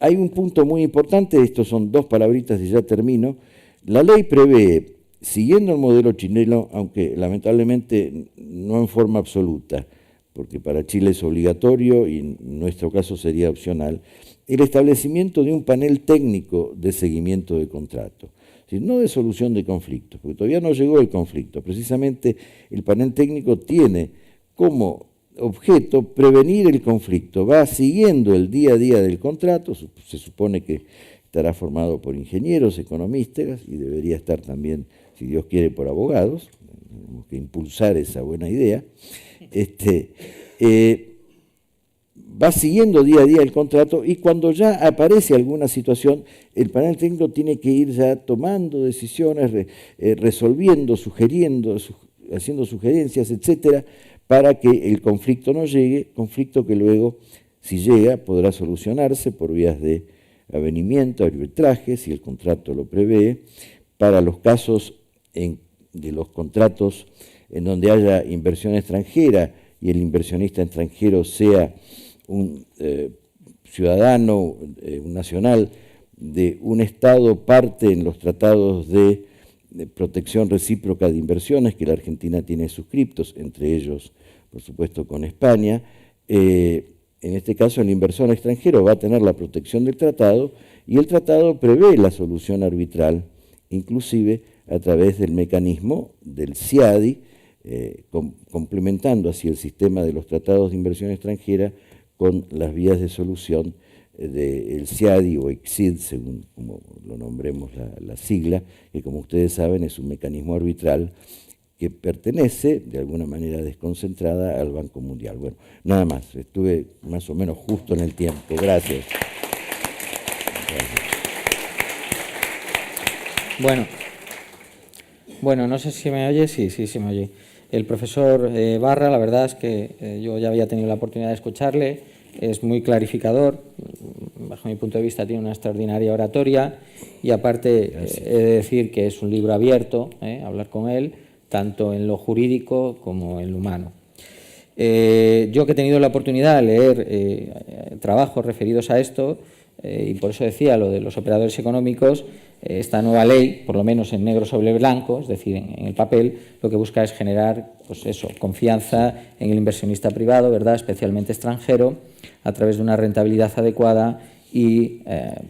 Speaker 2: Hay un punto muy importante, estos son dos palabritas y ya termino. La ley prevé, siguiendo el modelo chileno, aunque lamentablemente no en forma absoluta, porque para Chile es obligatorio y en nuestro caso sería opcional, el establecimiento de un panel técnico de seguimiento de contrato. Es decir, no de solución de conflictos, porque todavía no llegó el conflicto. Precisamente el panel técnico tiene como objeto prevenir el conflicto, va siguiendo el día a día del contrato, se supone que estará formado por ingenieros, economistas, y debería estar también, si Dios quiere, por abogados. Tenemos que impulsar esa buena idea. Va siguiendo día a día el contrato, y cuando ya aparece alguna situación, el panel técnico tiene que ir ya tomando decisiones, resolviendo, sugiriendo, haciendo sugerencias, etcétera, para que el conflicto no llegue, conflicto que luego, si llega, podrá solucionarse por vías de avenimiento, arbitraje, si el contrato lo prevé, para los casos de los contratos en donde haya inversión extranjera y el inversionista extranjero sea un ciudadano, un nacional de un Estado parte en los tratados de protección recíproca de inversiones que la Argentina tiene suscriptos, entre ellos, por supuesto, con España. En este caso, el inversor extranjero va a tener la protección del tratado, y el tratado prevé la solución arbitral, inclusive a través del mecanismo del CIADI, complementando así el sistema de los tratados de inversión extranjera con las vías de solución del CIADI o ICSID, según como lo nombremos la sigla, que como ustedes saben es un mecanismo arbitral que pertenece de alguna manera desconcentrada al Banco Mundial. Bueno, nada más, estuve más o menos justo en el tiempo. Gracias.
Speaker 1: Bueno, no sé si me oye, sí me oye. El profesor Barra, la verdad es que yo ya había tenido la oportunidad de escucharle, es muy clarificador, bajo mi punto de vista tiene una extraordinaria oratoria y aparte he de decir que es un libro abierto, hablar con él, tanto en lo jurídico como en lo humano. Yo que he tenido la oportunidad de leer trabajos referidos a esto, y por eso decía lo de los operadores económicos, esta nueva ley, por lo menos en negro sobre blanco, es decir, en el papel, lo que busca es generar pues eso, confianza en el inversionista privado, ¿verdad?, especialmente extranjero, a través de una rentabilidad adecuada y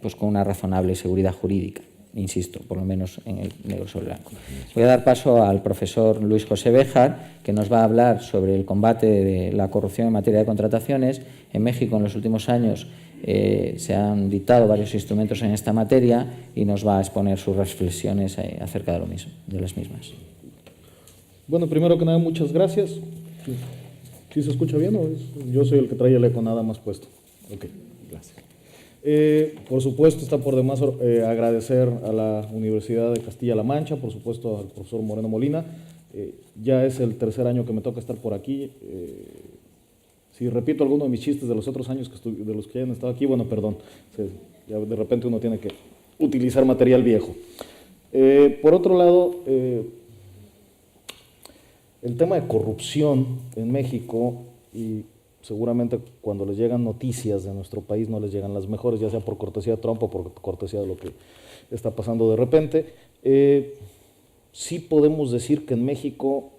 Speaker 1: pues con una razonable seguridad jurídica. Insisto, por lo menos en el negro sobre blanco. Voy a dar paso al profesor Luis José Béjar, que nos va a hablar sobre el combate de la corrupción en materia de contrataciones. En México, en los últimos años, se han dictado varios instrumentos en esta materia y nos va a exponer sus reflexiones acerca de lo mismo, de las mismas.
Speaker 3: Bueno, primero que nada, muchas gracias. ¿Sí se escucha bien o yo soy el que trae el eco nada más puesto? Ok, gracias. Por supuesto, está por demás agradecer a la Universidad de Castilla-La Mancha, por supuesto al profesor Moreno Molina. Ya es el tercer año que me toca estar por aquí. Si repito alguno de mis chistes de los otros años de los que hayan estado aquí, bueno, perdón. Ya de repente uno tiene que utilizar material viejo. Por otro lado, el tema de corrupción en México, y seguramente cuando les llegan noticias de nuestro país no les llegan las mejores, ya sea por cortesía de Trump o por cortesía de lo que está pasando de repente. Sí podemos decir que en México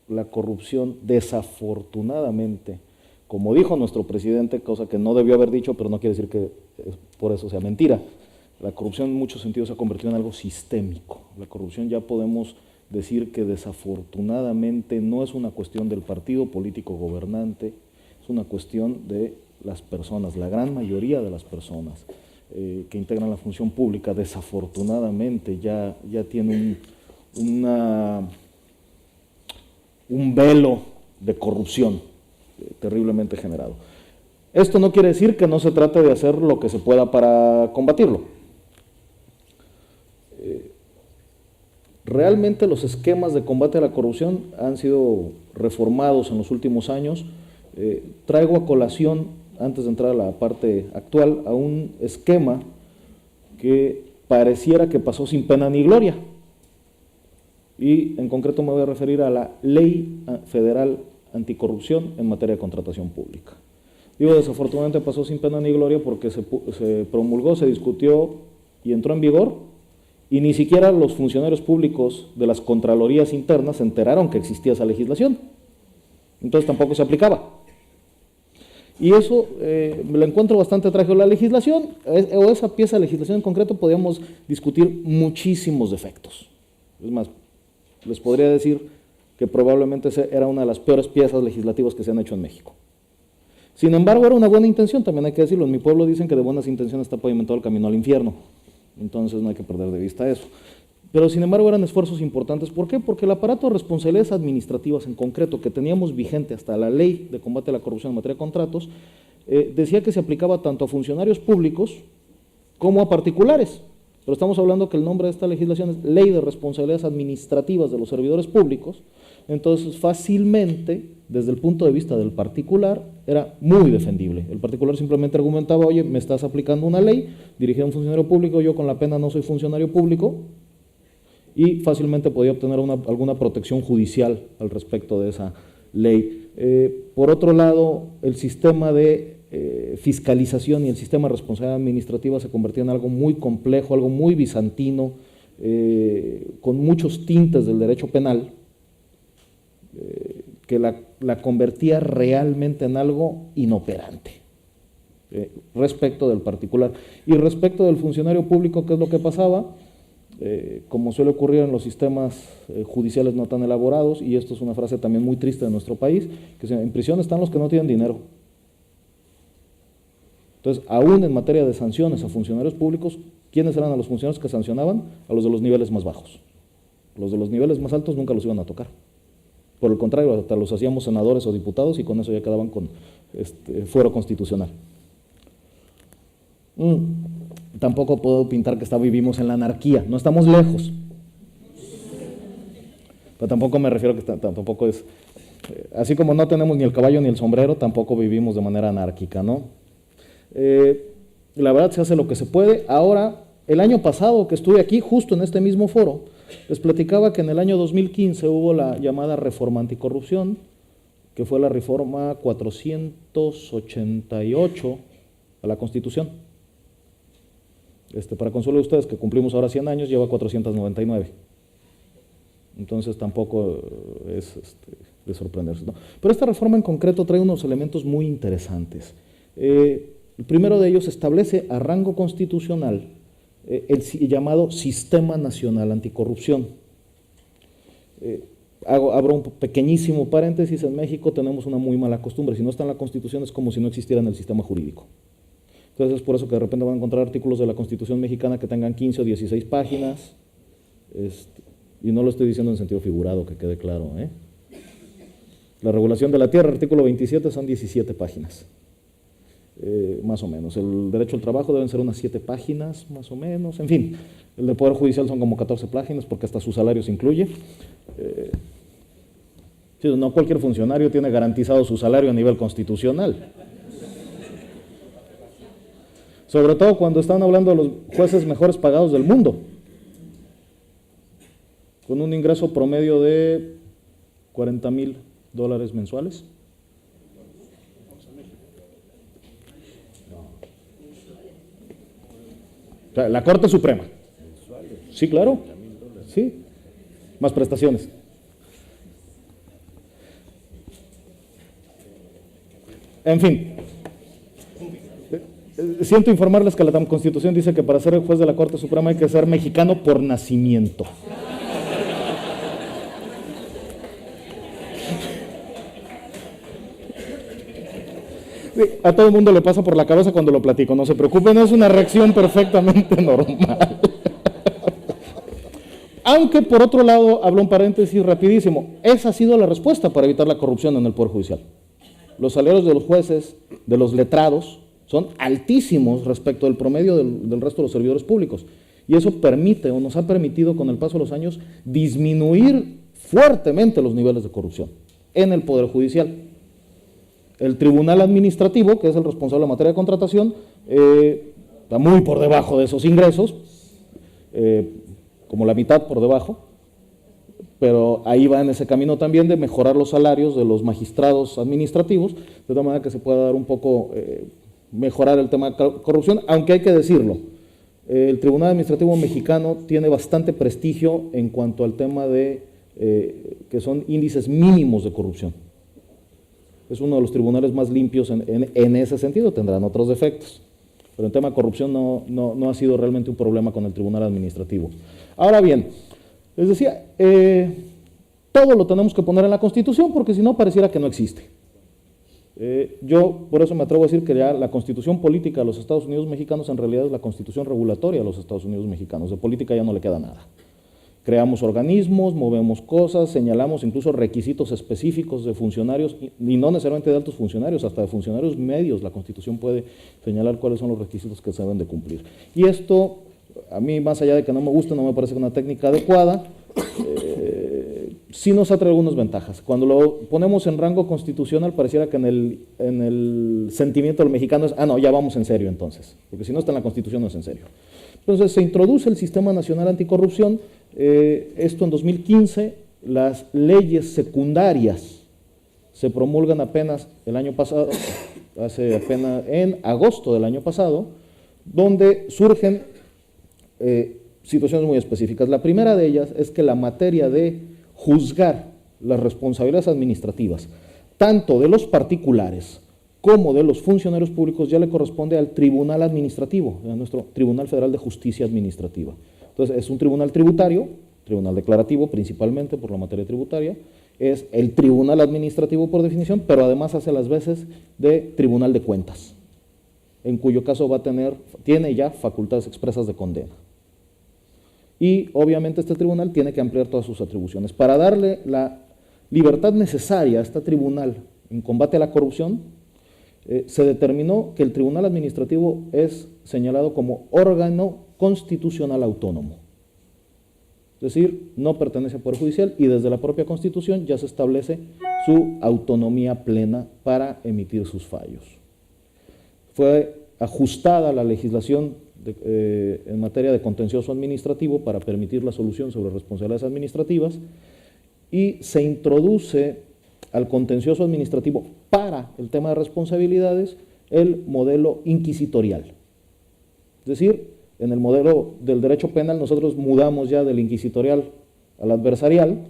Speaker 3: la corrupción, desafortunadamente, como dijo nuestro presidente, cosa que no debió haber dicho, pero no quiere decir que por eso sea mentira, la corrupción en muchos sentidos se ha convertido en algo sistémico. La corrupción ya podemos decir que desafortunadamente no es una cuestión del partido político gobernante, es una cuestión de las personas, la gran mayoría de las personas que integran la función pública, desafortunadamente ya tienen un velo de corrupción terriblemente generado. Esto no quiere decir que no se trate de hacer lo que se pueda para combatirlo. Realmente los esquemas de combate a la corrupción han sido reformados en los últimos años. Traigo a colación, antes de entrar a la parte actual, a un esquema que pareciera que pasó sin pena ni gloria. Y en concreto me voy a referir a la Ley Federal Anticorrupción en materia de contratación pública. Digo, desafortunadamente pasó sin pena ni gloria porque se promulgó, se discutió y entró en vigor, y ni siquiera los funcionarios públicos de las contralorías internas se enteraron que existía esa legislación. Entonces tampoco se aplicaba. Y eso me lo encuentro bastante trágico. La legislación, o esa pieza de legislación en concreto, podríamos discutir muchísimos defectos. Es más, les podría decir que probablemente era una de las peores piezas legislativas que se han hecho en México. Sin embargo, era una buena intención, también hay que decirlo. En mi pueblo dicen que de buenas intenciones está pavimentado el camino al infierno. Entonces no hay que perder de vista eso. Pero sin embargo eran esfuerzos importantes. ¿Por qué? Porque el aparato de responsabilidades administrativas en concreto que teníamos vigente hasta la Ley de Combate a la Corrupción en materia de contratos, decía que se aplicaba tanto a funcionarios públicos como a particulares. Pero estamos hablando que el nombre de esta legislación es Ley de Responsabilidades Administrativas de los Servidores Públicos. Entonces fácilmente, desde el punto de vista del particular, era muy defendible. El particular simplemente argumentaba: oye, me estás aplicando una ley, dirigí a un funcionario público, yo con la pena no soy funcionario público, y fácilmente podía obtener alguna protección judicial al respecto de esa ley. Por otro lado, el sistema de fiscalización y el sistema de responsabilidad administrativa se convertía en algo muy complejo, algo muy bizantino, con muchos tintes del derecho penal, que la convertía realmente en algo inoperante respecto del particular. Y respecto del funcionario público, ¿qué es lo que pasaba? como suele ocurrir en los sistemas judiciales no tan elaborados, y esto es una frase también muy triste de nuestro país, que en prisión están los que no tienen dinero. Entonces, aún en materia de sanciones a funcionarios públicos, ¿quiénes eran a los funcionarios que sancionaban? A los de los niveles más bajos. Los de los niveles más altos nunca los iban a tocar. Por el contrario, hasta los hacíamos senadores o diputados y con eso ya quedaban con fuero constitucional. Tampoco puedo pintar que vivimos en la anarquía, no estamos lejos. Pero tampoco me refiero que tampoco es, así como no tenemos ni el caballo ni el sombrero, tampoco vivimos de manera anárquica, ¿no? La verdad se hace lo que se puede. Ahora, el año pasado que estuve aquí, justo en este mismo foro, les platicaba que en el año 2015 hubo la llamada reforma anticorrupción, que fue la reforma 488 a la Constitución. Para consuelo de ustedes, que cumplimos ahora 100 años, lleva 499. Entonces tampoco es de sorprenderse, ¿no? Pero esta reforma en concreto trae unos elementos muy interesantes. El primero de ellos establece a rango constitucional el llamado Sistema Nacional Anticorrupción. Abro un pequeñísimo paréntesis: en México tenemos una muy mala costumbre, si no está en la Constitución es como si no existiera en el sistema jurídico. Entonces es por eso que de repente van a encontrar artículos de la Constitución mexicana que tengan 15 o 16 páginas, y no lo estoy diciendo en sentido figurado, que quede claro, ¿eh? La regulación de la tierra, artículo 27, son 17 páginas. Más o menos. El derecho al trabajo deben ser unas 7 páginas, más o menos. En fin, el del Poder Judicial son como 14 páginas, porque hasta su salario se incluye. Sí, no cualquier funcionario tiene garantizado su salario a nivel constitucional. Sobre todo cuando están hablando de los jueces mejores pagados del mundo, con un ingreso promedio de $40,000 mensuales. La Corte Suprema. Sí, claro. Sí. Más prestaciones. En fin. Siento informarles que la Constitución dice que para ser el juez de la Corte Suprema hay que ser mexicano por nacimiento. A todo el mundo le pasa por la cabeza cuando lo platico, no se preocupen, es una reacción perfectamente normal. Aunque por otro lado, hablo un paréntesis rapidísimo, esa ha sido la respuesta para evitar la corrupción en el Poder Judicial. Los salarios de los jueces, de los letrados, son altísimos respecto del promedio del resto de los servidores públicos. Y eso permite, o nos ha permitido con el paso de los años, disminuir fuertemente los niveles de corrupción en el Poder Judicial. El Tribunal Administrativo, que es el responsable en materia de contratación, está muy por debajo de esos ingresos, como la mitad por debajo, pero ahí va en ese camino también de mejorar los salarios de los magistrados administrativos, de tal manera que se pueda dar un poco, mejorar el tema de corrupción, aunque hay que decirlo, el Tribunal Administrativo mexicano tiene bastante prestigio en cuanto al tema de que son índices mínimos de corrupción. Es uno de los tribunales más limpios en ese sentido, tendrán otros defectos, pero en tema de corrupción no ha sido realmente un problema con el Tribunal Administrativo. Ahora bien, les decía, todo lo tenemos que poner en la Constitución porque si no pareciera que no existe. Yo por eso me atrevo a decir que ya la Constitución política de los Estados Unidos mexicanos en realidad es la Constitución regulatoria de los Estados Unidos mexicanos, de política ya no le queda nada. Creamos organismos, movemos cosas, señalamos incluso requisitos específicos de funcionarios, y no necesariamente de altos funcionarios, hasta de funcionarios medios. La Constitución puede señalar cuáles son los requisitos que se deben de cumplir. Y esto, a mí, más allá de que no me guste, no me parece una técnica adecuada, sí nos ha traído algunas ventajas. Cuando lo ponemos en rango constitucional, pareciera que en el sentimiento del mexicano es, no, ya vamos en serio entonces, porque si no está en la Constitución no es en serio. Entonces se introduce el Sistema Nacional Anticorrupción. Esto en 2015, las leyes secundarias se promulgan apenas el año pasado, apenas en agosto del año pasado, donde surgen situaciones muy específicas. La primera de ellas es que la materia de juzgar las responsabilidades administrativas, tanto de los particulares como de los funcionarios públicos, ya le corresponde al Tribunal Administrativo, a nuestro Tribunal Federal de Justicia Administrativa. Entonces, es un tribunal tributario, tribunal declarativo principalmente por la materia tributaria, es el tribunal administrativo por definición, pero además hace las veces de tribunal de cuentas, en cuyo caso tiene ya facultades expresas de condena. Y obviamente este tribunal tiene que ampliar todas sus atribuciones. Para darle la libertad necesaria a este tribunal en combate a la corrupción, se determinó que el tribunal administrativo es señalado como órgano constitucional autónomo. Es decir, no pertenece al Poder Judicial y desde la propia Constitución ya se establece su autonomía plena para emitir sus fallos. Fue ajustada la legislación en materia de contencioso administrativo para permitir la solución sobre responsabilidades administrativas y se introduce al contencioso administrativo para el tema de responsabilidades el modelo inquisitorial. Es decir, en el modelo del derecho penal nosotros mudamos ya del inquisitorial al adversarial,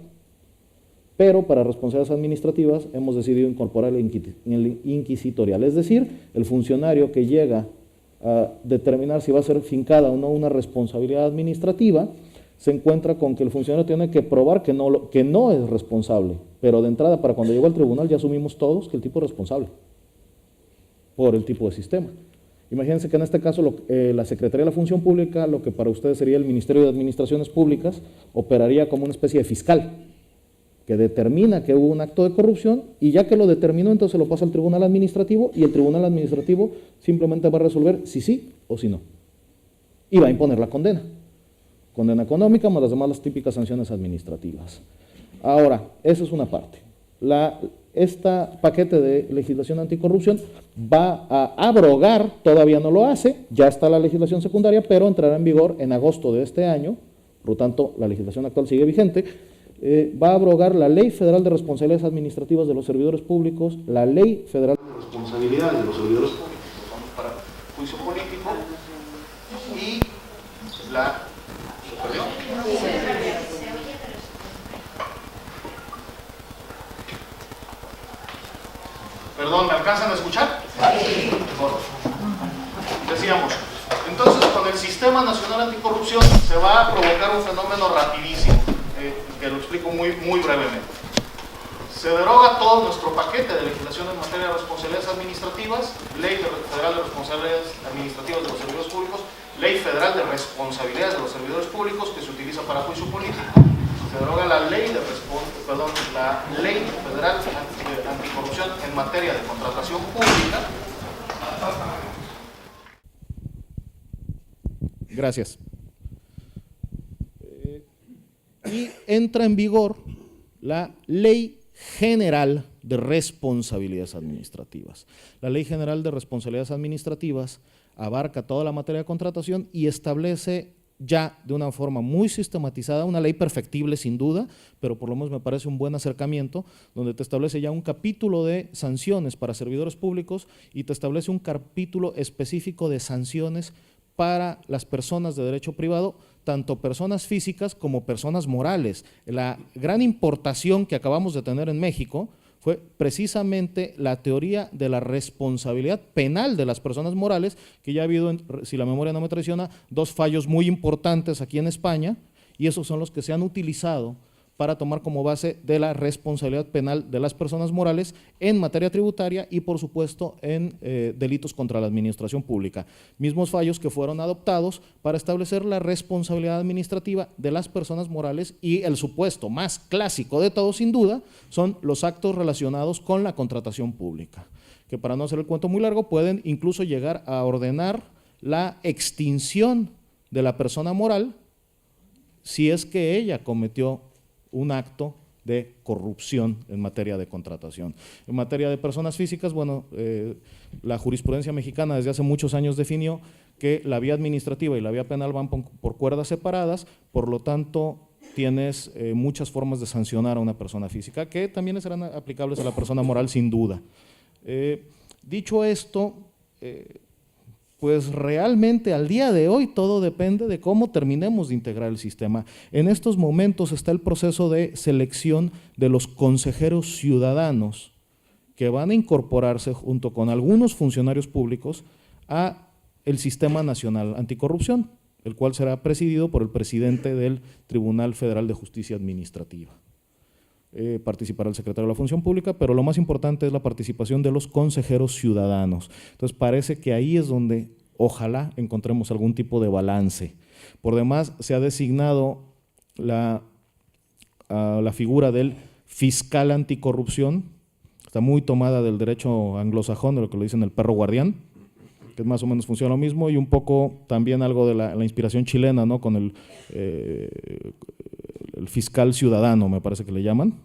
Speaker 3: pero para responsabilidades administrativas hemos decidido incorporar el inquisitorial. Es decir, el funcionario que llega a determinar si va a ser fincada o no una responsabilidad administrativa, se encuentra con que el funcionario tiene que probar que no es responsable, pero de entrada, para cuando llegó al tribunal ya asumimos todos que el tipo es responsable por el tipo de sistema. Imagínense que en este caso la Secretaría de la Función Pública, lo que para ustedes sería el Ministerio de Administraciones Públicas, operaría como una especie de fiscal que determina que hubo un acto de corrupción y ya que lo determinó, entonces lo pasa al Tribunal Administrativo y el Tribunal Administrativo simplemente va a resolver si sí o si no. Y va a imponer la condena. Condena económica más las típicas sanciones administrativas. Ahora, esa es una parte. Este paquete de legislación anticorrupción va a abrogar, todavía no lo hace, ya está la legislación secundaria, pero entrará en vigor en agosto de este año, por lo tanto la legislación actual sigue vigente, va a abrogar la Ley Federal de Responsabilidades Administrativas de los Servidores Públicos, la Ley Federal de Responsabilidades de los Servidores Públicos que son para juicio político y la... ¿Perdón? Perdón, ¿me alcanzan a escuchar? Sí. Decíamos, entonces con el Sistema Nacional Anticorrupción se va a provocar un fenómeno rapidísimo, que lo explico muy brevemente. Se deroga todo nuestro paquete de legislación en materia de responsabilidades administrativas, Ley Federal de Responsabilidades Administrativas de los Servidores Públicos, Ley Federal de Responsabilidades de los Servidores Públicos que se utiliza para juicio político. Se deroga la ley federal anticorrupción en materia de contratación pública. Gracias. Y entra en vigor la Ley General de Responsabilidades Administrativas. La Ley General de Responsabilidades Administrativas abarca toda la materia de contratación y establece ya de una forma muy sistematizada, una ley perfectible sin duda, pero por lo menos me parece un buen acercamiento, donde te establece ya un capítulo de sanciones para servidores públicos y te establece un capítulo específico de sanciones para las personas de derecho privado, tanto personas físicas como personas morales. La gran importación que acabamos de tener en México fue precisamente la teoría de la responsabilidad penal de las personas morales, que ya ha habido, si la memoria no me traiciona, 2 fallos muy importantes aquí en España, y esos son los que se han utilizado para tomar como base de la responsabilidad penal de las personas morales en materia tributaria y, por supuesto, en delitos contra la administración pública. Mismos fallos que fueron adoptados para establecer la responsabilidad administrativa de las personas morales y el supuesto más clásico de todos, sin duda, son los actos relacionados con la contratación pública, que para no hacer el cuento muy largo, pueden incluso llegar a ordenar la extinción de la persona moral si es que ella cometió un acto de corrupción en materia de contratación. En materia de personas físicas, bueno, la jurisprudencia mexicana desde hace muchos años definió que la vía administrativa y la vía penal van por cuerdas separadas, por lo tanto tienes muchas formas de sancionar a una persona física que también serán aplicables a la persona moral sin duda. Dicho esto, pues realmente al día de hoy todo depende de cómo terminemos de integrar el sistema. En estos momentos está el proceso de selección de los consejeros ciudadanos que van a incorporarse junto con algunos funcionarios públicos a el Sistema Nacional Anticorrupción. el cual será presidido por el presidente del Tribunal Federal de Justicia Administrativa. Participará el secretario de la Función Pública, pero lo más importante es la participación de los consejeros ciudadanos. Entonces parece que ahí es donde ojalá encontremos algún tipo de balance. Por demás, se ha designado la figura del fiscal anticorrupción, está muy tomada del derecho anglosajón, de lo que le dicen el perro guardián, que más o menos funciona lo mismo, y un poco también algo de la inspiración chilena, ¿no? Con el fiscal ciudadano, me parece que le llaman,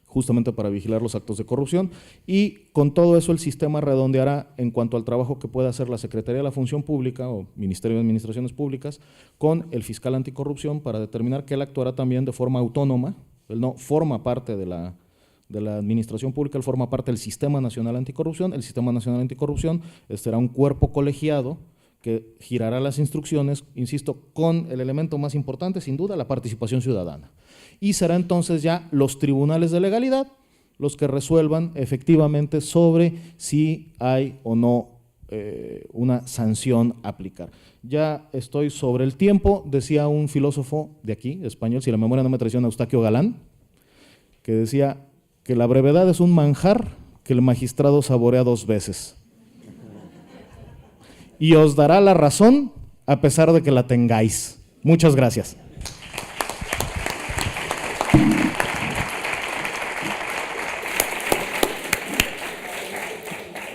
Speaker 3: justamente para vigilar los actos de corrupción, y con todo eso el sistema redondeará en cuanto al trabajo que pueda hacer la Secretaría de la Función Pública o Ministerio de Administraciones Públicas con el fiscal anticorrupción para determinar que él actuará también de forma autónoma. Él no forma parte de la administración pública, él forma parte del Sistema Nacional Anticorrupción. El Sistema Nacional Anticorrupción será un cuerpo colegiado que girará las instrucciones, insisto, con el elemento más importante, sin duda, la participación ciudadana. Y será entonces ya los tribunales de legalidad los que resuelvan efectivamente sobre si hay o no una sanción a aplicar. Ya estoy sobre el tiempo, decía un filósofo de aquí, español, si la memoria no me traiciona, Eustaquio Galán, que decía que la brevedad es un manjar que el magistrado saborea 2 veces. Y os dará la razón a pesar de que la tengáis. Muchas gracias.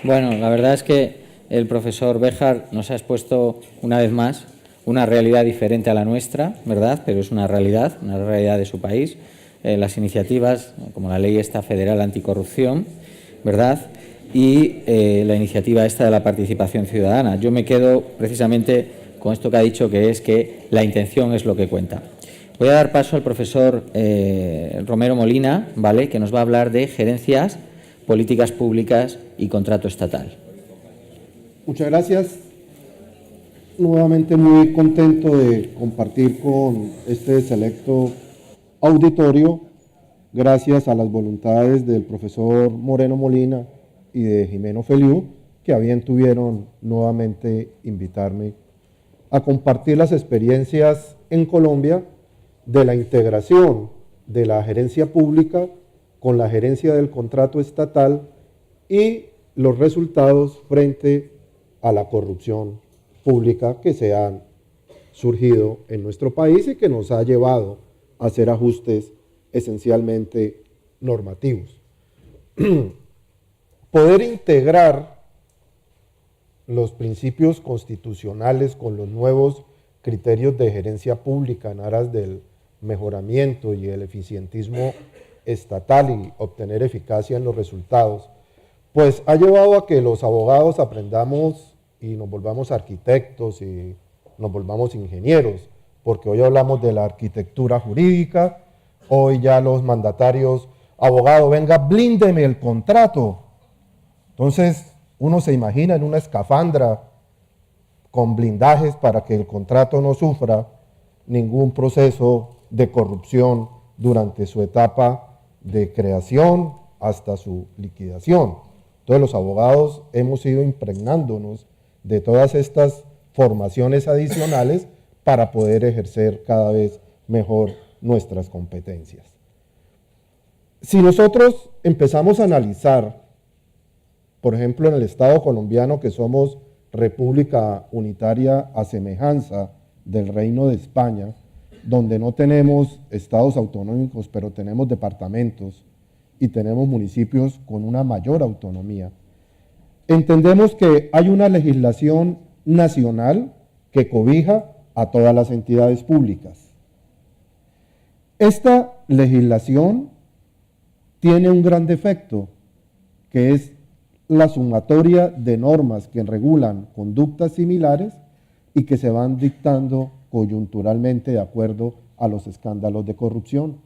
Speaker 1: Bueno, la verdad es que el profesor Béjar nos ha expuesto una vez más una realidad diferente a la nuestra, ¿verdad? Pero es una realidad de su país. Las iniciativas, como la ley esta federal anticorrupción, ¿verdad? Y la iniciativa esta de la participación ciudadana. Yo me quedo precisamente con esto que ha dicho, que es que la intención es lo que cuenta. Voy a dar paso al profesor Romero Molina, ¿vale?, que nos va a hablar de gerencias, políticas públicas y contrato estatal.
Speaker 4: Muchas gracias. Nuevamente muy contento de compartir con este selecto auditorio, gracias a las voluntades del profesor Moreno Molina y de Jimeno Feliu, que a bien tuvieron nuevamente invitarme a compartir las experiencias en Colombia de la integración de la gerencia pública con la gerencia del contrato estatal y los resultados frente a la corrupción pública que se han surgido en nuestro país y que nos ha llevado a hacer ajustes esencialmente normativos. Poder integrar los principios constitucionales con los nuevos criterios de gerencia pública en aras del mejoramiento y el eficientismo estatal y obtener eficacia en los resultados, pues ha llevado a que los abogados aprendamos y nos volvamos arquitectos y nos volvamos ingenieros, porque hoy hablamos de la arquitectura jurídica, hoy ya los mandatarios, abogado, venga, blíndeme el contrato. Entonces, uno se imagina en una escafandra con blindajes para que el contrato no sufra ningún proceso de corrupción durante su etapa de creación hasta su liquidación. Entonces, los abogados hemos ido impregnándonos de todas estas formaciones adicionales para poder ejercer cada vez mejor nuestras competencias. Si nosotros empezamos a analizar, por ejemplo, en el Estado colombiano, que somos república unitaria a semejanza del Reino de España, donde no tenemos estados autonómicos, pero tenemos departamentos y tenemos municipios con una mayor autonomía, entendemos que hay una legislación nacional que cobija a todas las entidades públicas. Esta legislación tiene un gran defecto, que es la sumatoria de normas que regulan conductas similares y que se van dictando coyunturalmente de acuerdo a los escándalos de corrupción.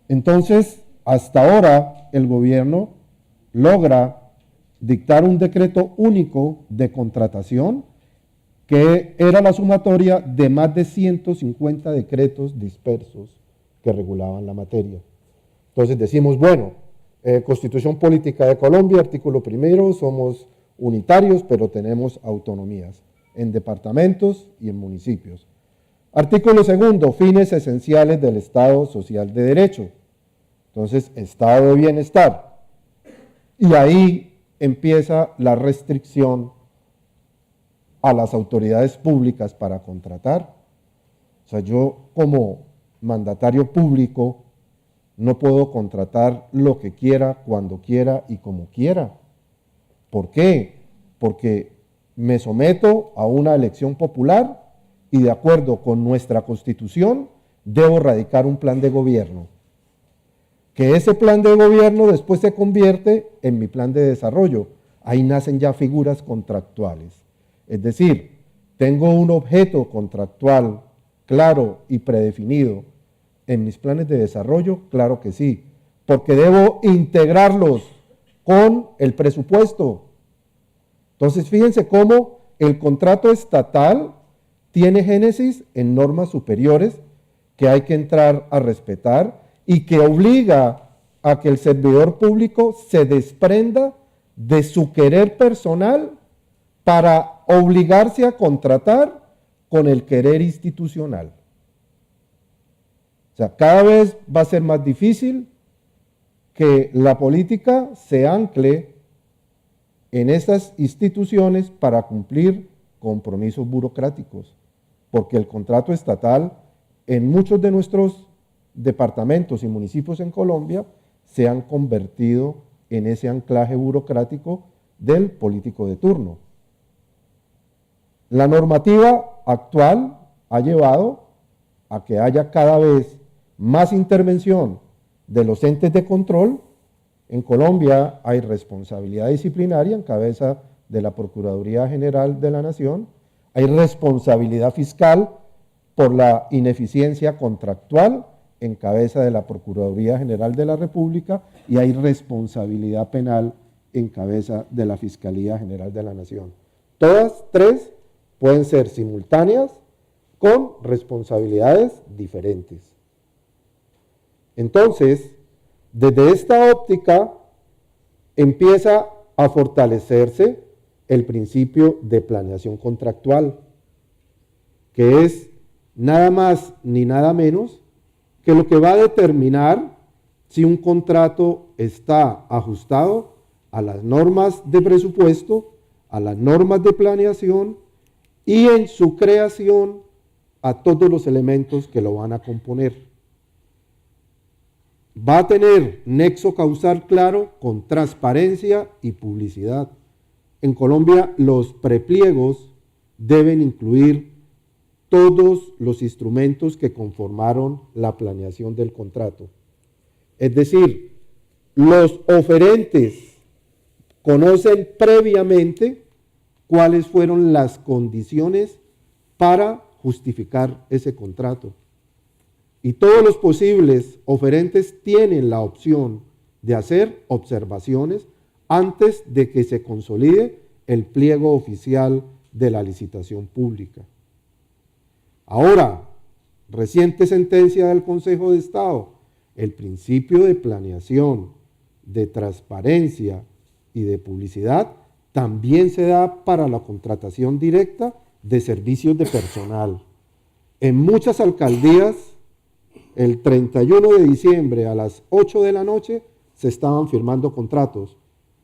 Speaker 4: Entonces, hasta ahora el gobierno logra dictar un decreto único de contratación que era la sumatoria de más de 150 decretos dispersos que regulaban la materia. Entonces decimos, bueno, Constitución Política de Colombia, artículo 1, somos unitarios, pero tenemos autonomías. en departamentos y en municipios. Artículo segundo, fines esenciales del Estado Social de Derecho. Entonces, estado de bienestar. Y ahí empieza la restricción a las autoridades públicas para contratar. O sea, yo como mandatario público no puedo contratar lo que quiera, cuando quiera y como quiera. ¿Por qué? Porque me someto a una elección popular y de acuerdo con nuestra Constitución debo radicar un plan de gobierno. Que ese plan de gobierno después se convierte en mi plan de desarrollo. Ahí nacen ya figuras contractuales. Es decir, tengo un objeto contractual claro y predefinido en mis planes de desarrollo, claro que sí, porque debo integrarlos con el presupuesto. Entonces, fíjense cómo el contrato estatal tiene génesis en normas superiores que hay que entrar a respetar y que obliga a que el servidor público se desprenda de su querer personal para obligarse a contratar con el querer institucional. O sea, cada vez va a ser más difícil que la política se ancle en estas instituciones para cumplir compromisos burocráticos, porque el contrato estatal en muchos de nuestros departamentos y municipios en Colombia se han convertido en ese anclaje burocrático del político de turno. La normativa actual ha llevado a que haya cada vez más intervención de los entes de control. En Colombia hay responsabilidad disciplinaria en cabeza de la Procuraduría General de la Nación, hay responsabilidad fiscal por la ineficiencia contractual en cabeza de la Procuraduría General de la República y hay responsabilidad penal en cabeza de la Fiscalía General de la Nación. Todas tres pueden ser simultáneas con responsabilidades diferentes. Entonces, desde esta óptica empieza a fortalecerse el principio de planeación contractual, que es nada más ni nada menos que lo que va a determinar si un contrato está ajustado a las normas de presupuesto, a las normas de planeación y en su creación a todos los elementos que lo van a componer. Va a tener nexo causal claro con transparencia y publicidad. En Colombia los prepliegos deben incluir todos los instrumentos que conformaron la planeación del contrato. Es decir, los oferentes conocen previamente cuáles fueron las condiciones para justificar ese contrato. Y todos los posibles oferentes tienen la opción de hacer observaciones antes de que se consolide el pliego oficial de la licitación pública. Ahora, reciente sentencia del Consejo de Estado, el principio de planeación, de transparencia y de publicidad también se da para la contratación directa de servicios de personal. En muchas alcaldías, el 31 de diciembre a las 8 de la noche se estaban firmando contratos.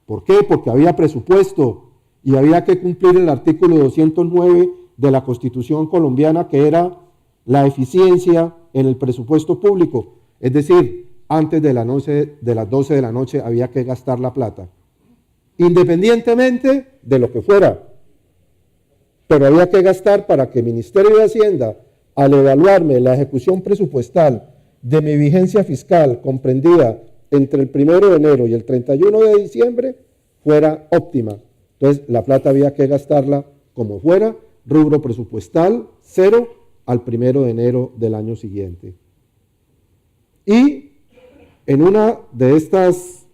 Speaker 4: ¿Por qué? Porque había presupuesto y había que cumplir el artículo 209 de la Constitución colombiana, que era la eficiencia en el presupuesto público. Es decir, antes de las 12 de la noche había que gastar la plata, independientemente de lo que fuera. Pero había que gastar para que el Ministerio de Hacienda, al evaluarme la ejecución presupuestal de mi vigencia fiscal comprendida entre el 1 de enero y el 31 de diciembre, fuera óptima. Entonces, la plata había que gastarla como fuera, rubro presupuestal 0 al 1 de enero del año siguiente. Y en una de estas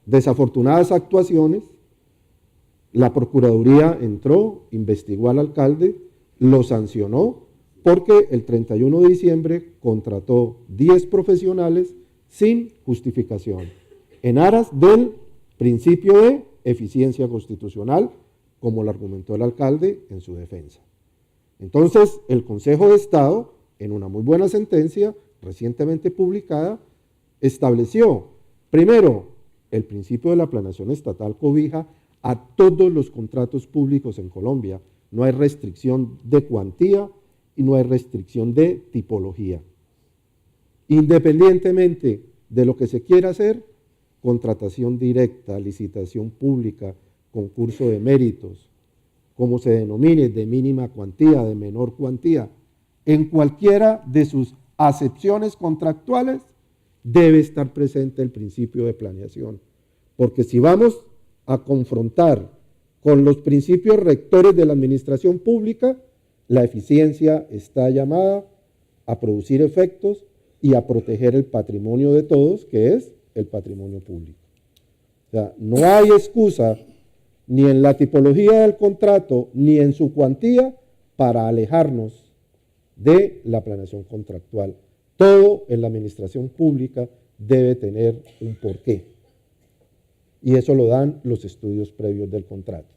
Speaker 4: desafortunadas actuaciones, la Procuraduría entró, investigó al alcalde, lo sancionó, porque el 31 de diciembre contrató 10 profesionales sin justificación, en aras del principio de eficiencia constitucional, como lo argumentó el alcalde en su defensa. Entonces, el Consejo de Estado, en una muy buena sentencia recientemente publicada, estableció, primero, el principio de la planeación estatal cobija a todos los contratos públicos en Colombia. No hay restricción de cuantía y no hay restricción de tipología. Independientemente de lo que se quiera hacer, contratación directa, licitación pública, concurso de méritos, como se denomine, de mínima cuantía, de menor cuantía, en cualquiera de sus acepciones contractuales debe estar presente el principio de planeación. Porque si vamos a confrontar con los principios rectores de la administración pública, la eficiencia está llamada a producir efectos y a proteger el patrimonio de todos, que es el patrimonio público. O sea, no hay excusa ni en la tipología del contrato ni en su cuantía para alejarnos de la planeación contractual. Todo en la administración pública debe tener un porqué. Y eso lo dan los estudios previos del contrato.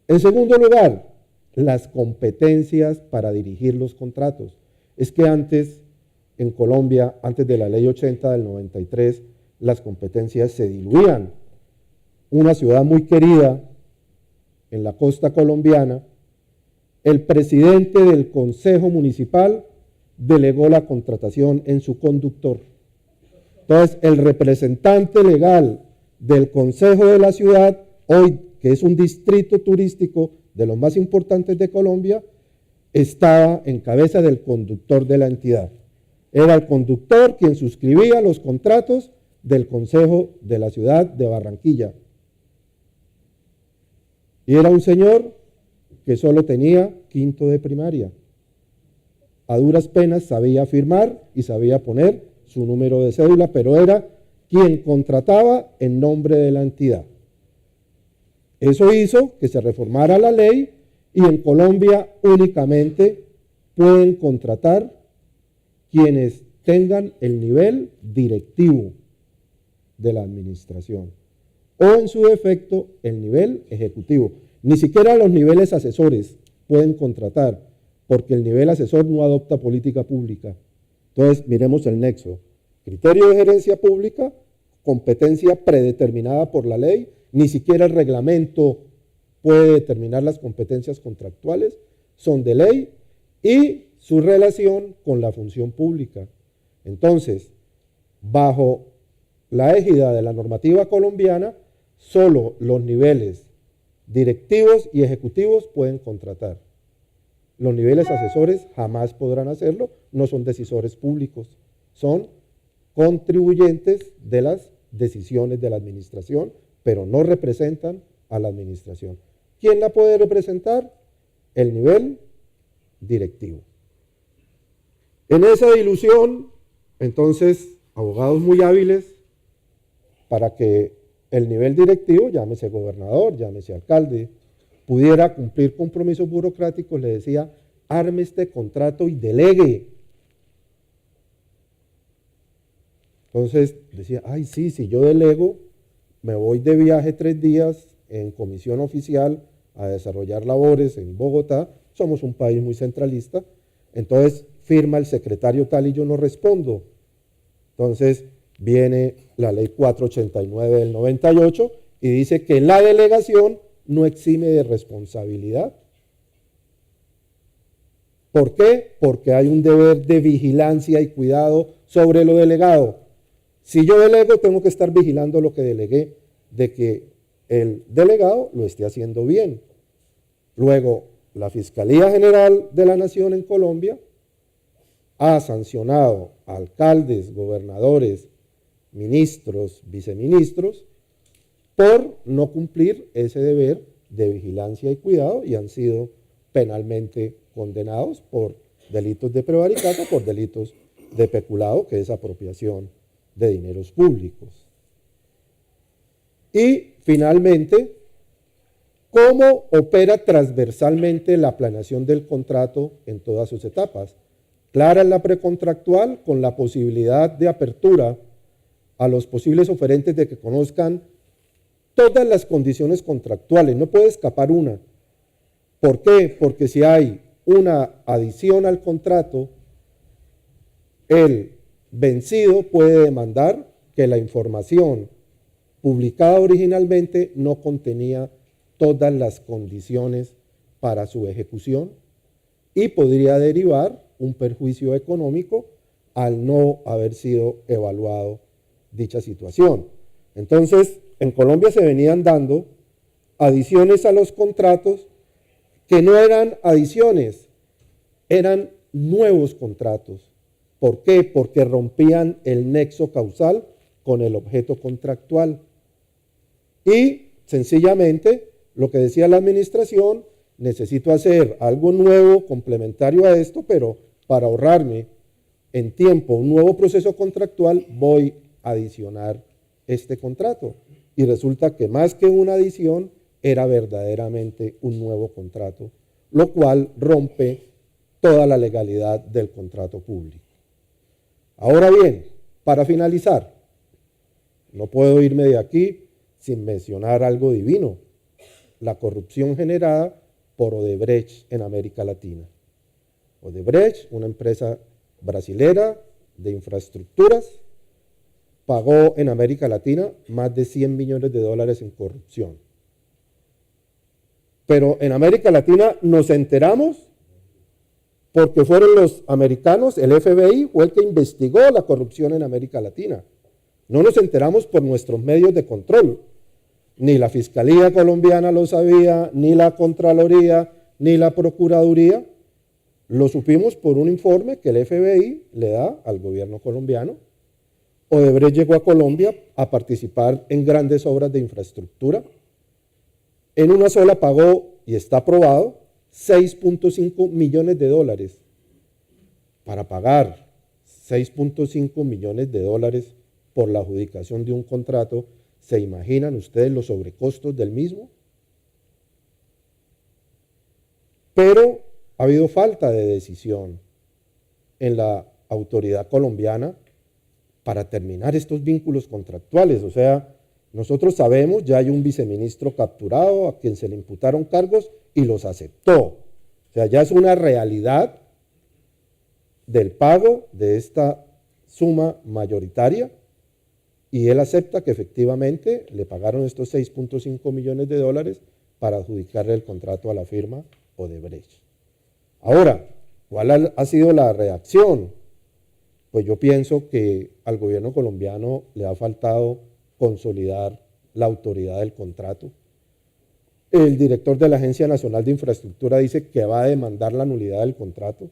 Speaker 4: En segundo lugar, las competencias para dirigir los contratos. Es que antes, en Colombia, antes de la Ley 80 del 93, las competencias se diluían. Una ciudad muy querida en la costa colombiana, el presidente del Consejo Municipal delegó la contratación en su conductor. Entonces, el representante legal del Consejo de la ciudad, hoy que es un distrito turístico de los más importantes de Colombia, estaba en cabeza del conductor de la entidad. Era el conductor quien suscribía los contratos del Consejo de la ciudad de Barranquilla. Y era un señor que solo tenía quinto de primaria. A duras penas sabía firmar y sabía poner su número de cédula, pero era quien contrataba en nombre de la entidad. Eso hizo que se reformara la ley y en Colombia únicamente pueden contratar quienes tengan el nivel directivo de la administración o en su defecto el nivel ejecutivo. Ni siquiera los niveles asesores pueden contratar porque el nivel asesor no adopta política pública. Entonces miremos el nexo. Criterio de gerencia pública, competencia predeterminada por la ley, ni siquiera el reglamento puede determinar las competencias contractuales, son de ley y su relación con la función pública. Entonces, bajo la égida de la normativa colombiana, solo los niveles directivos y ejecutivos pueden contratar. Los niveles asesores jamás podrán hacerlo, no son decisores públicos, son contribuyentes de las decisiones de la administración, pero no representan a la administración. ¿Quién la puede representar? El nivel directivo. En esa dilución, entonces, abogados muy hábiles para que el nivel directivo, llámese gobernador, llámese alcalde, pudiera cumplir compromisos burocráticos, le decía, arme este contrato y delegue. Entonces decía, ay sí, si yo delego, me voy de viaje 3 días en comisión oficial a desarrollar labores en Bogotá, somos un país muy centralista, entonces firma el secretario tal y yo no respondo. Entonces viene la ley 489 del 98 y dice que la delegación no exime de responsabilidad. ¿Por qué? Porque hay un deber de vigilancia y cuidado sobre lo delegado. Si yo delego, tengo que estar vigilando lo que delegué, de que el delegado lo esté haciendo bien. Luego, la Fiscalía General de la Nación en Colombia ha sancionado a alcaldes, gobernadores, ministros, viceministros, por no cumplir ese deber de vigilancia y cuidado y han sido penalmente condenados por delitos de prevaricato, por delitos de peculado, que es apropiación de dineros públicos. Y finalmente, ¿cómo opera transversalmente la planeación del contrato en todas sus etapas? Clara en la precontractual, con la posibilidad de apertura a los posibles oferentes de que conozcan todas las condiciones contractuales, no puede escapar una. ¿Por qué? Porque si hay una adición al contrato, el vencido puede demandar que la información publicada originalmente no contenía todas las condiciones para su ejecución y podría derivar un perjuicio económico al no haber sido evaluado dicha situación. Entonces, en Colombia se venían dando adiciones a los contratos que no eran adiciones, eran nuevos contratos. ¿Por qué? Porque rompían el nexo causal con el objeto contractual. Y sencillamente, lo que decía la administración, necesito hacer algo nuevo, complementario a esto, pero para ahorrarme en tiempo un nuevo proceso contractual, voy a adicionar este contrato. Y resulta que más que una adición, era verdaderamente un nuevo contrato, lo cual rompe toda la legalidad del contrato público. Ahora bien, para finalizar, no puedo irme de aquí sin mencionar algo divino, la corrupción generada por Odebrecht en América Latina. Odebrecht, una empresa brasilera de infraestructuras, pagó en América Latina más de 100 millones de dólares en corrupción. Pero en América Latina nos enteramos porque fueron los americanos, el FBI fue el que investigó la corrupción en América Latina. No nos enteramos por nuestros medios de control. Ni la Fiscalía colombiana lo sabía, ni la Contraloría, ni la Procuraduría. Lo supimos por un informe que el FBI le da al gobierno colombiano. Odebrecht llegó a Colombia a participar en grandes obras de infraestructura. En una sola pagó, y está aprobado, 6.5 millones de dólares. Para pagar 6.5 millones de dólares por la adjudicación de un contrato, ¿se imaginan ustedes los sobrecostos del mismo? Pero ha habido falta de decisión en la autoridad colombiana para terminar estos vínculos contractuales. O sea, nosotros sabemos, ya hay un viceministro capturado a quien se le imputaron cargos y los aceptó. O sea, ya es una realidad del pago de esta suma mayoritaria y él acepta que efectivamente le pagaron estos 6.5 millones de dólares para adjudicarle el contrato a la firma Odebrecht. Ahora, ¿cuál ha sido la reacción? Pues yo pienso que al gobierno colombiano le ha faltado consolidar la autoridad del contrato. El director de la Agencia Nacional de Infraestructura dice que va a demandar la nulidad del contrato.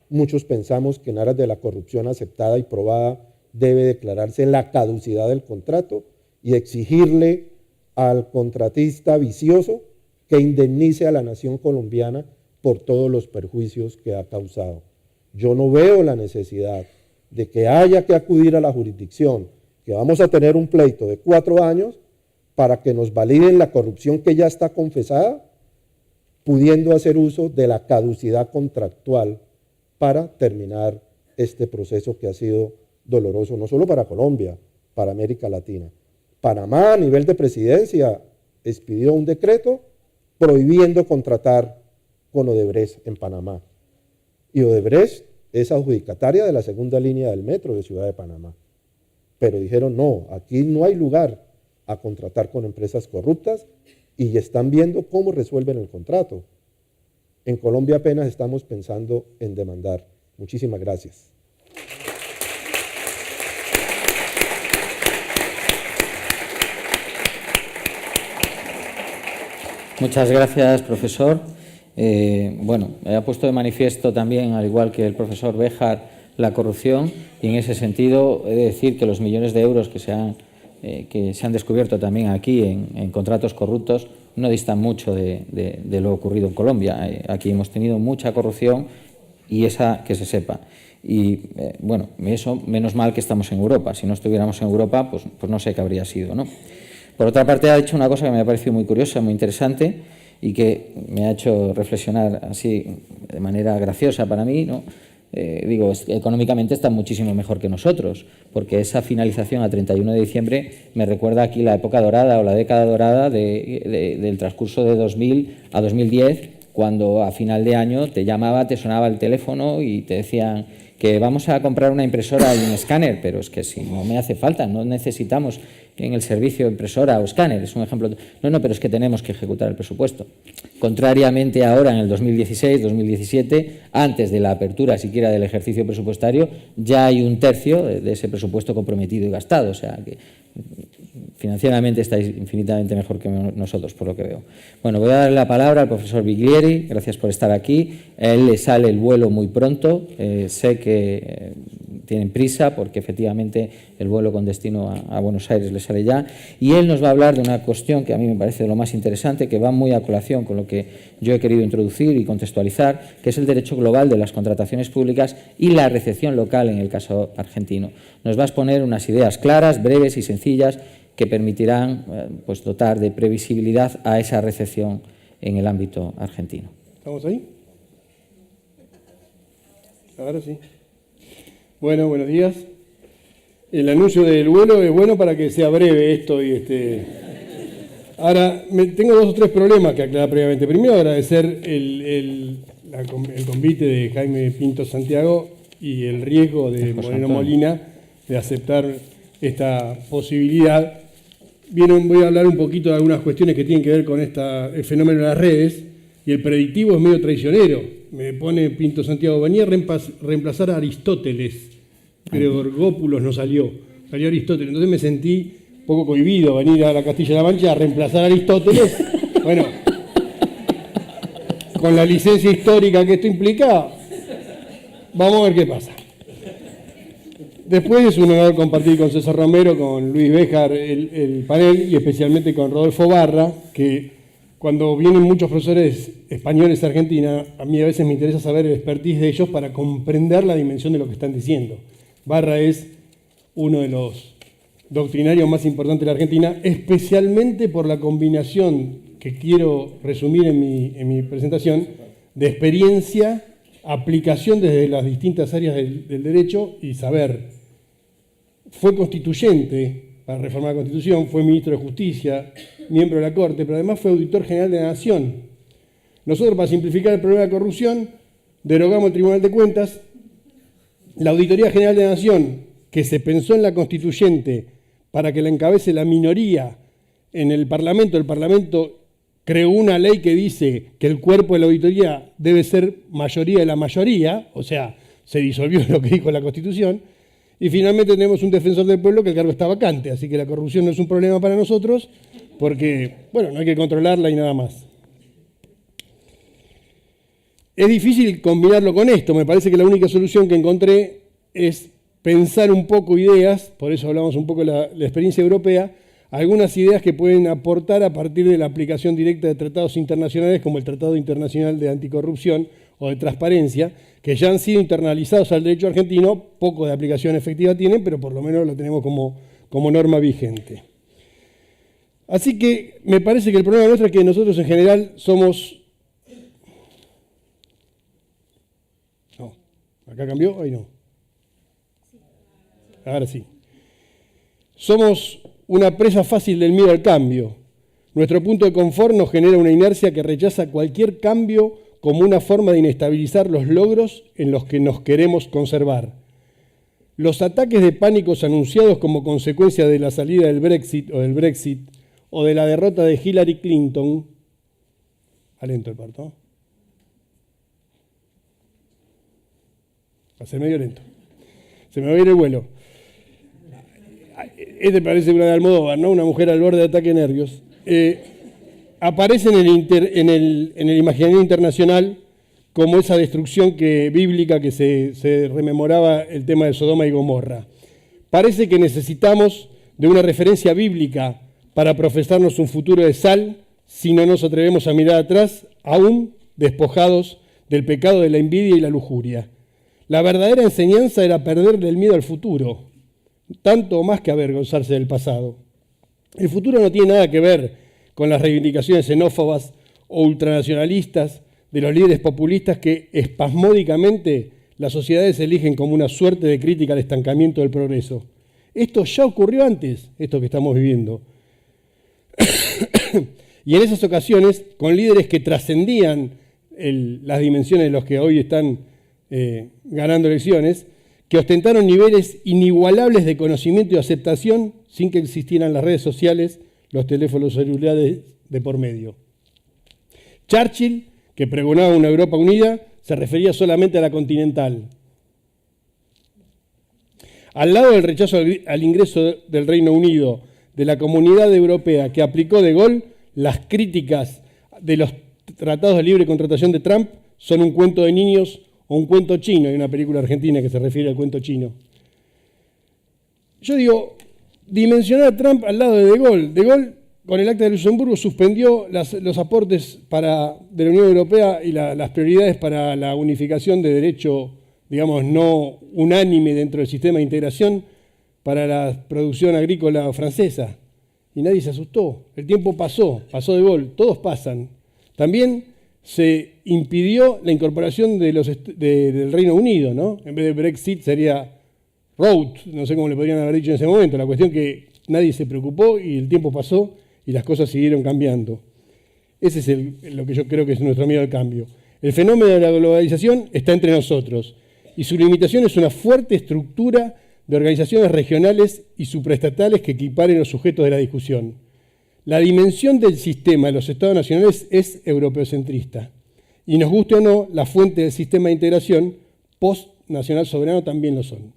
Speaker 4: Muchos pensamos que en aras de la corrupción aceptada y probada debe declararse la caducidad del contrato y exigirle al contratista vicioso que indemnice a la nación colombiana por todos los perjuicios que ha causado. Yo no veo la necesidad de que haya que acudir a la jurisdicción, que vamos a tener un pleito de 4 años para que nos validen la corrupción que ya está confesada, pudiendo hacer uso de la caducidad contractual para terminar este proceso que ha sido doloroso, no solo para Colombia, para América Latina. Panamá, a nivel de presidencia, expidió un decreto prohibiendo contratar con Odebrecht en Panamá. Y Odebrecht es adjudicataria de la segunda línea del metro de Ciudad de Panamá. Pero dijeron, no, aquí no hay lugar a contratar con empresas corruptas y están viendo cómo resuelven el contrato. En Colombia apenas estamos pensando en demandar. Muchísimas gracias.
Speaker 1: Muchas gracias, profesor. Bueno, ha puesto de manifiesto también, al igual que el profesor Béjar, la corrupción, y en ese sentido he de decir que los millones de euros que se han descubierto también aquí en contratos corruptos no distan mucho de lo ocurrido en Colombia. Aquí hemos tenido mucha corrupción y esa que se sepa. Y bueno, eso menos mal que estamos en Europa. Si no estuviéramos en Europa, pues no sé qué habría sido, ¿no? Por otra parte, ha dicho una cosa que me ha parecido muy curiosa, muy interesante y que me ha hecho reflexionar así de manera graciosa para mí, ¿no? económicamente están muchísimo mejor que nosotros, porque esa finalización a 31 de diciembre me recuerda aquí la época dorada o la década dorada del transcurso de 2000 a 2010, cuando a final de año te llamaba, te sonaba el teléfono y te decían que vamos a comprar una impresora y un escáner, pero es que si no me hace falta, no necesitamos en el servicio impresora o escáner, es un ejemplo. No, pero es que tenemos que ejecutar el presupuesto. Contrariamente ahora, en el 2016, 2017, antes de la apertura siquiera del ejercicio presupuestario, ya hay 1/3 de ese presupuesto comprometido y gastado, o sea que financieramente estáis infinitamente mejor que nosotros, por lo que veo. Bueno, voy a darle la palabra al profesor Biglieri, gracias por estar aquí. A él le sale el vuelo muy pronto, sé que tienen prisa porque efectivamente el vuelo con destino a Buenos Aires le sale ya, y él nos va a hablar de una cuestión que a mí me parece de lo más interesante, que va muy a colación con lo que yo he querido introducir y contextualizar, que es el derecho global de las contrataciones públicas y la recepción local en el caso argentino. Nos va a exponer unas ideas claras, breves y sencillas que permitirán pues, dotar de previsibilidad a esa recepción en el ámbito argentino.
Speaker 5: ¿Estamos ahí? Ahora sí. Bueno, buenos días. El anuncio del vuelo es bueno para que sea breve esto y Ahora, tengo 2 o 3 problemas que aclarar previamente. Primero, agradecer el convite de Jaime Pinto Santiago y el riesgo de Moreno Molina de aceptar esta posibilidad. Voy a hablar un poquito de algunas cuestiones que tienen que ver con el fenómeno de las redes, y el predictivo es medio traicionero. Me pone Pinto Santiago, venía a reemplazar a Aristóteles, pero Gorgópulos no salió Aristóteles. Entonces me sentí un poco cohibido venir a la Castilla-La Mancha a reemplazar a Aristóteles. Bueno, con la licencia histórica que esto implica, vamos a ver qué pasa. Después es un honor compartir con César Romero, con Luis Béjar el panel, y especialmente con Rodolfo Barra, que cuando vienen muchos profesores españoles a Argentina, a mí a veces me interesa saber el expertise de ellos para comprender la dimensión de lo que están diciendo. Barra es uno de los doctrinarios más importantes de la Argentina, especialmente por la combinación que quiero resumir en mi presentación, de experiencia, aplicación desde las distintas áreas del derecho y saber. Fue constituyente para reformar la Constitución, fue ministro de Justicia, miembro de la Corte, pero además fue auditor general de la Nación. Nosotros, para simplificar el problema de corrupción, derogamos el Tribunal de Cuentas. La Auditoría General de la Nación, que se pensó en la Constituyente para que la encabece la minoría en el Parlamento creó una ley que dice que el cuerpo de la auditoría debe ser mayoría de la mayoría, o sea, se disolvió lo que dijo la Constitución. Y finalmente tenemos un defensor del pueblo que el cargo está vacante, así que la corrupción no es un problema para nosotros porque, bueno, no hay que controlarla y nada más. Es difícil combinarlo con esto, me parece que la única solución que encontré es pensar un poco ideas, por eso hablamos un poco de la experiencia europea, algunas ideas que pueden aportar a partir de la aplicación directa de tratados internacionales como el Tratado Internacional de Anticorrupción o de Transparencia, que ya han sido internalizados al derecho argentino, poco de aplicación efectiva tienen, pero por lo menos lo tenemos como norma vigente. Así que me parece que el problema nuestro es que nosotros en general somos... No, ¿acá cambió? Ahí no. Ahora sí. Somos una presa fácil del miedo al cambio. Nuestro punto de confort nos genera una inercia que rechaza cualquier cambio como una forma de inestabilizar los logros en los que nos queremos conservar. Los ataques de pánicos anunciados como consecuencia de la salida del Brexit o de la derrota de Hillary Clinton... Lento el parto. Va a ser medio lento. Se me va a ir el vuelo. Este parece una de Almodóvar, ¿no? Una mujer al borde de ataque de nervios. Aparece en el imaginario internacional como esa destrucción bíblica que se rememoraba el tema de Sodoma y Gomorra. Parece que necesitamos de una referencia bíblica para profesarnos un futuro de sal si no nos atrevemos a mirar atrás, aún despojados del pecado de la envidia y la lujuria. La verdadera enseñanza era perderle el miedo al futuro, tanto o más que avergonzarse del pasado. El futuro no tiene nada que ver con las reivindicaciones xenófobas o ultranacionalistas de los líderes populistas que espasmódicamente las sociedades se eligen como una suerte de crítica al estancamiento del progreso. Esto ya ocurrió antes, esto que estamos viviendo. Y en esas ocasiones, con líderes que trascendían las dimensiones de los que hoy están ganando elecciones, que ostentaron niveles inigualables de conocimiento y aceptación sin que existieran las redes sociales, los teléfonos celulares de por medio. Churchill, que pregonaba una Europa unida, se refería solamente a la continental. Al lado del rechazo al ingreso del Reino Unido de la Comunidad Europea que aplicó De Gaulle, las críticas de los tratados de libre contratación de Trump son un cuento de niños o un cuento chino. Hay una película argentina que se refiere al cuento chino. Yo digo, dimensionar a Trump al lado de De Gaulle. De Gaulle, con el Acta de Luxemburgo, suspendió los aportes de la Unión Europea y las prioridades para la unificación de derecho, digamos, no unánime dentro del sistema de integración para la producción agrícola francesa. Y nadie se asustó. El tiempo pasó De Gaulle, todos pasan. También se impidió la incorporación del Reino Unido, ¿no? En vez de Brexit sería Road, no sé cómo le podrían haber dicho en ese momento. La cuestión que nadie se preocupó y el tiempo pasó y las cosas siguieron cambiando. Ese es lo que yo creo que es nuestro miedo al cambio. El fenómeno de la globalización está entre nosotros y su limitación es una fuerte estructura de organizaciones regionales y supraestatales que equiparen los sujetos de la discusión. La dimensión del sistema de los estados nacionales es europeocentrista y nos guste o no, la fuente del sistema de integración post-nacional soberano también lo son.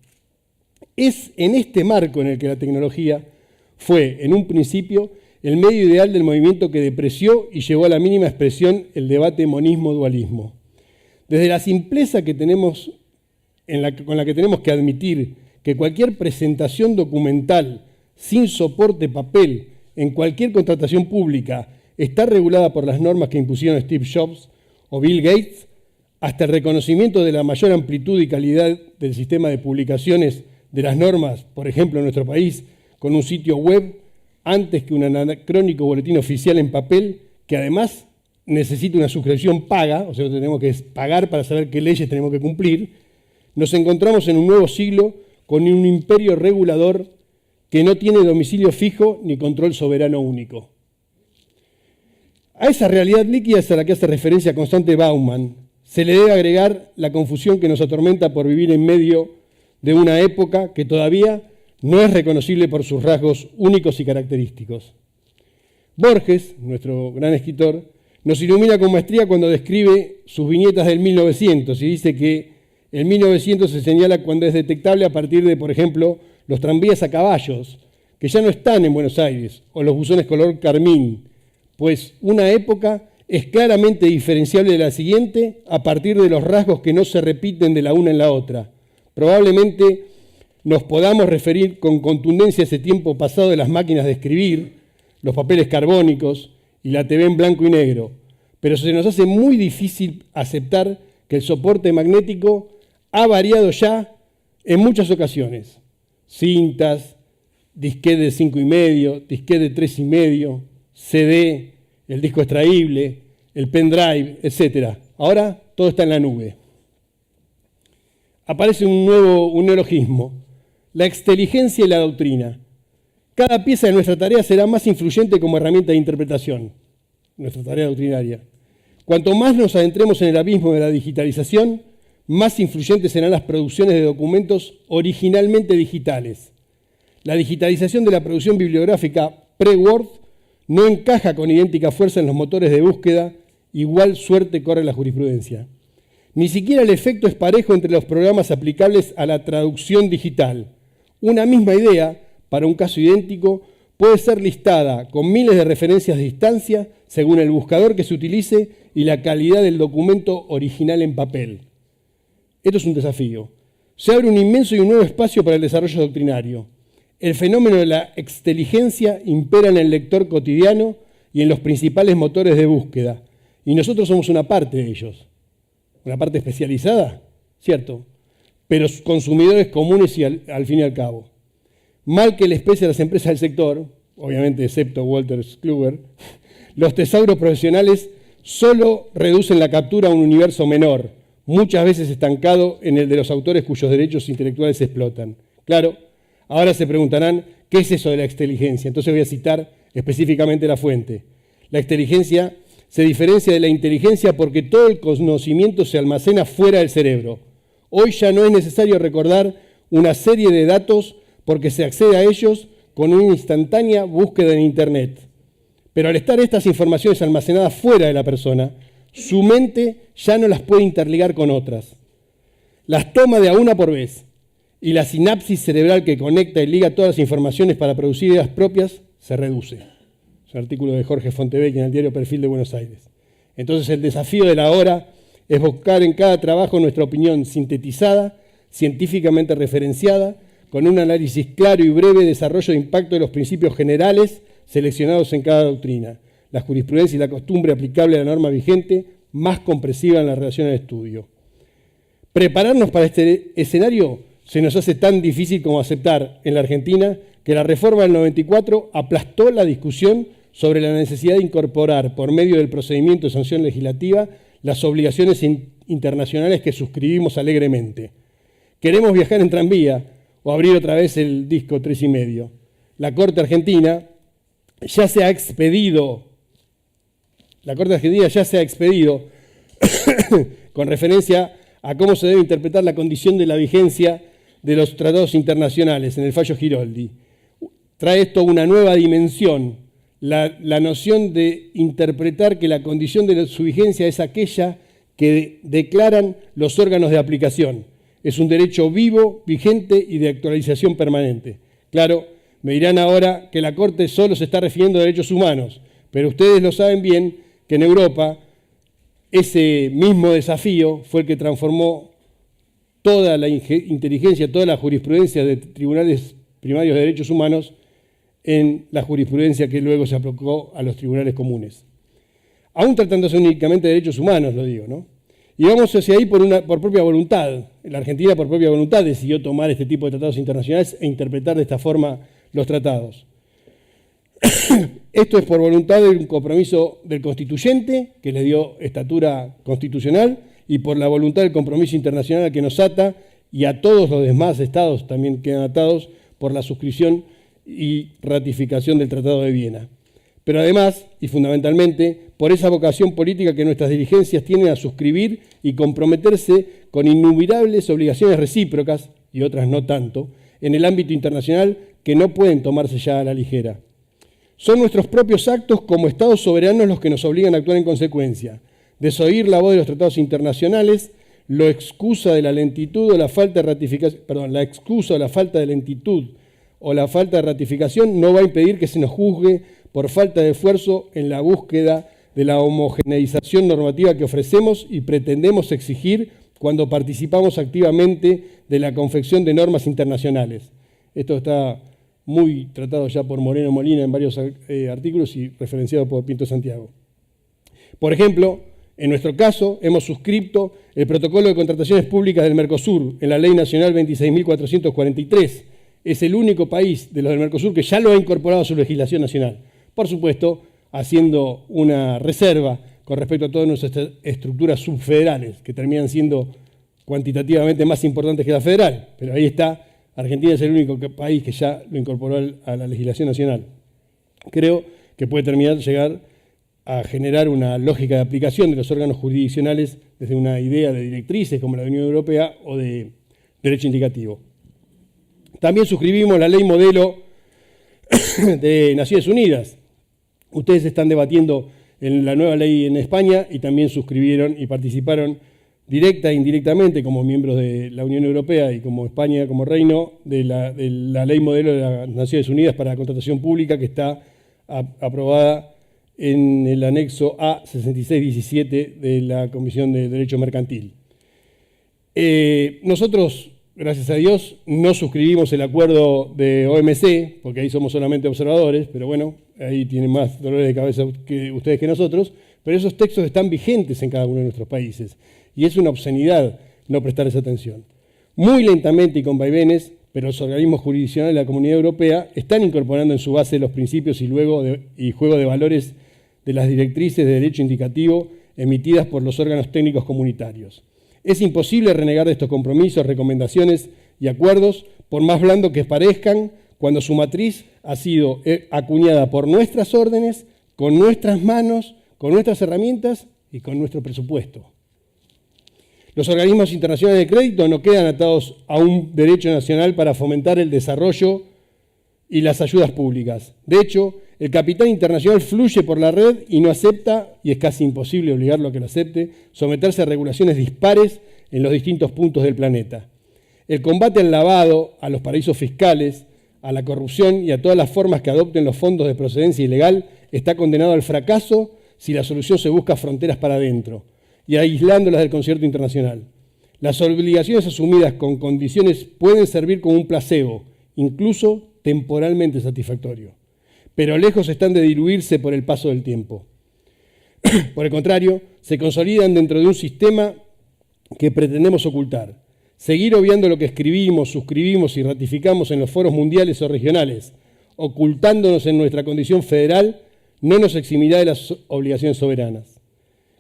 Speaker 5: Es en este marco en el que la tecnología fue, en un principio, el medio ideal del movimiento que depreció y llevó a la mínima expresión el debate monismo-dualismo. Desde la simpleza que tenemos, con la que tenemos que admitir que cualquier presentación documental sin soporte papel en cualquier contratación pública está regulada por las normas que impusieron Steve Jobs o Bill Gates, hasta el reconocimiento de la mayor amplitud y calidad del sistema de publicaciones de las normas, por ejemplo en nuestro país, con un sitio web, antes que un anacrónico boletín oficial en papel, que además necesita una suscripción paga, o sea, tenemos que pagar para saber qué leyes tenemos que cumplir, nos encontramos en un nuevo siglo con un imperio regulador que no tiene domicilio fijo ni control soberano único. A esa realidad líquida es a la que hace referencia constante Bauman. Se le debe agregar la confusión que nos atormenta por vivir en medio de una época que todavía no es reconocible por sus rasgos únicos y característicos. Borges, nuestro gran escritor, nos ilumina con maestría cuando describe sus viñetas del 1900 y dice que el 1900 se señala cuando es detectable a partir de, por ejemplo, los tranvías a caballos, que ya no están en Buenos Aires, o los buzones color carmín, pues una época es claramente diferenciable de la siguiente a partir de los rasgos que no se repiten de la una en la otra. Probablemente nos podamos referir con contundencia a ese tiempo pasado de las máquinas de escribir, los papeles carbónicos y la TV en blanco y negro, pero se nos hace muy difícil aceptar que el soporte magnético ha variado ya en muchas ocasiones. Cintas, disquete de 5,5, disquete de 3,5, CD, el disco extraíble, el pendrive, etc. Ahora todo está en la nube. Aparece un neologismo, la exteligencia y la doctrina. Cada pieza de nuestra tarea será más influyente como herramienta de interpretación, nuestra tarea doctrinaria. Cuanto más nos adentremos en el abismo de la digitalización, más influyentes serán las producciones de documentos originalmente digitales. La digitalización de la producción bibliográfica pre-Word no encaja con idéntica fuerza en los motores de búsqueda, igual suerte corre la jurisprudencia. Ni siquiera el efecto es parejo entre los programas aplicables a la traducción digital. Una misma idea, para un caso idéntico, puede ser listada con miles de referencias de distancia según el buscador que se utilice y la calidad del documento original en papel. Esto es un desafío. Se abre un inmenso y un nuevo espacio para el desarrollo doctrinario. El fenómeno de la exteligencia impera en el lector cotidiano y en los principales motores de búsqueda, y nosotros somos una parte de ellos. Una parte especializada, cierto, pero consumidores comunes y al fin y al cabo. Mal que les pese a las empresas del sector, obviamente excepto Walter Kluwer, los tesauros profesionales solo reducen la captura a un universo menor, muchas veces estancado en el de los autores cuyos derechos intelectuales se explotan. Claro, ahora se preguntarán, ¿qué es eso de la exteligencia? Entonces voy a citar específicamente la fuente. La exteligencia se diferencia de la inteligencia porque todo el conocimiento se almacena fuera del cerebro. Hoy ya no es necesario recordar una serie de datos porque se accede a ellos con una instantánea búsqueda en Internet. Pero al estar estas informaciones almacenadas fuera de la persona, su mente ya no las puede interligar con otras. Las toma de a una por vez y la sinapsis cerebral que conecta y liga todas las informaciones para producir ideas propias se reduce. Es un artículo de Jorge Fontevecchia en el diario Perfil de Buenos Aires. Entonces el desafío de la hora es buscar en cada trabajo nuestra opinión sintetizada, científicamente referenciada, con un análisis claro y breve, desarrollo de impacto de los principios generales seleccionados en cada doctrina, la jurisprudencia y la costumbre aplicable a la norma vigente, más comprensiva en la relación al estudio. Prepararnos para este escenario se nos hace tan difícil como aceptar en la Argentina que la reforma del 94 aplastó la discusión sobre la necesidad de incorporar, por medio del procedimiento de sanción legislativa, las obligaciones internacionales que suscribimos alegremente. Queremos viajar en tranvía o abrir otra vez el disco 3,5. La Corte Argentina ya se ha expedido con referencia a cómo se debe interpretar la condición de la vigencia de los tratados internacionales en el fallo Giroldi. Trae esto una nueva dimensión, la noción de interpretar que la condición de su vigencia es aquella que declaran los órganos de aplicación. Es un derecho vivo, vigente y de actualización permanente. Claro, me dirán ahora que la Corte solo se está refiriendo a derechos humanos, pero ustedes lo saben bien que en Europa ese mismo desafío fue el que transformó toda la inteligencia, toda la jurisprudencia de tribunales primarios de derechos humanos en la jurisprudencia que luego se aplicó a los tribunales comunes. Aún tratándose únicamente de derechos humanos, lo digo, ¿no? Y vamos hacia ahí por propia voluntad. La Argentina, por propia voluntad, decidió tomar este tipo de tratados internacionales e interpretar de esta forma los tratados. Esto es por voluntad de un compromiso del constituyente, que le dio estatura constitucional, y por la voluntad del compromiso internacional que nos ata, y a todos los demás estados también quedan atados por la suscripción y ratificación del Tratado de Viena. Pero además, y fundamentalmente, por esa vocación política que nuestras dirigencias tienen a suscribir y comprometerse con innumerables obligaciones recíprocas, y otras no tanto, en el ámbito internacional que no pueden tomarse ya a la ligera. Son nuestros propios actos como Estados soberanos los que nos obligan a actuar en consecuencia. Desoír la voz de los tratados internacionales, la excusa de la lentitud o la falta de ratificación, la excusa o la falta de lentitud o la falta de ratificación no va a impedir que se nos juzgue por falta de esfuerzo en la búsqueda de la homogeneización normativa que ofrecemos y pretendemos exigir cuando participamos activamente de la confección de normas internacionales. Esto está muy tratado ya por Moreno Molina en varios artículos y referenciado por Pinto Santiago. Por ejemplo, en nuestro caso, hemos suscrito el Protocolo de Contrataciones Públicas del Mercosur en la Ley Nacional 26.443. Es el único país de los del Mercosur que ya lo ha incorporado a su legislación nacional. Por supuesto, haciendo una reserva con respecto a todas nuestras estructuras subfederales, que terminan siendo cuantitativamente más importantes que la federal. Pero ahí está, Argentina es el único país que ya lo incorporó a la legislación nacional. Creo que puede llegar a generar una lógica de aplicación de los órganos jurisdiccionales desde una idea de directrices como la Unión Europea o de derecho indicativo. También suscribimos la ley modelo de Naciones Unidas. Ustedes están debatiendo en la nueva ley en España y también suscribieron y participaron directa e indirectamente como miembros de la Unión Europea y como España como reino de la ley modelo de las Naciones Unidas para la contratación pública que está aprobada en el anexo A6617 de la Comisión de Derecho Mercantil. Nosotros, gracias a Dios, no suscribimos el acuerdo de OMC, porque ahí somos solamente observadores, pero bueno, ahí tienen más dolores de cabeza que ustedes que nosotros, pero esos textos están vigentes en cada uno de nuestros países, y es una obscenidad no prestarles atención. Muy lentamente y con vaivenes, pero los organismos jurisdiccionales de la Comunidad Europea están incorporando en su base los principios y juego de valores de las directrices de derecho indicativo emitidas por los órganos técnicos comunitarios. Es imposible renegar de estos compromisos, recomendaciones y acuerdos, por más blando que parezcan, cuando su matriz ha sido acuñada por nuestras órdenes, con nuestras manos, con nuestras herramientas y con nuestro presupuesto. Los organismos internacionales de crédito no quedan atados a un derecho nacional para fomentar el desarrollo y las ayudas públicas. De hecho, el capital internacional fluye por la red y no acepta, y es casi imposible obligarlo a que lo acepte, someterse a regulaciones dispares en los distintos puntos del planeta. El combate al lavado, a los paraísos fiscales, a la corrupción y a todas las formas que adopten los fondos de procedencia ilegal está condenado al fracaso si la solución se busca fronteras para adentro y aislándolas del concierto internacional. Las obligaciones asumidas con condiciones pueden servir como un placebo, incluso temporalmente satisfactorio, pero lejos están de diluirse por el paso del tiempo. Por el contrario, se consolidan dentro de un sistema que pretendemos ocultar. Seguir obviando lo que escribimos, suscribimos y ratificamos en los foros mundiales o regionales, ocultándonos en nuestra condición federal, no nos eximirá de las obligaciones soberanas.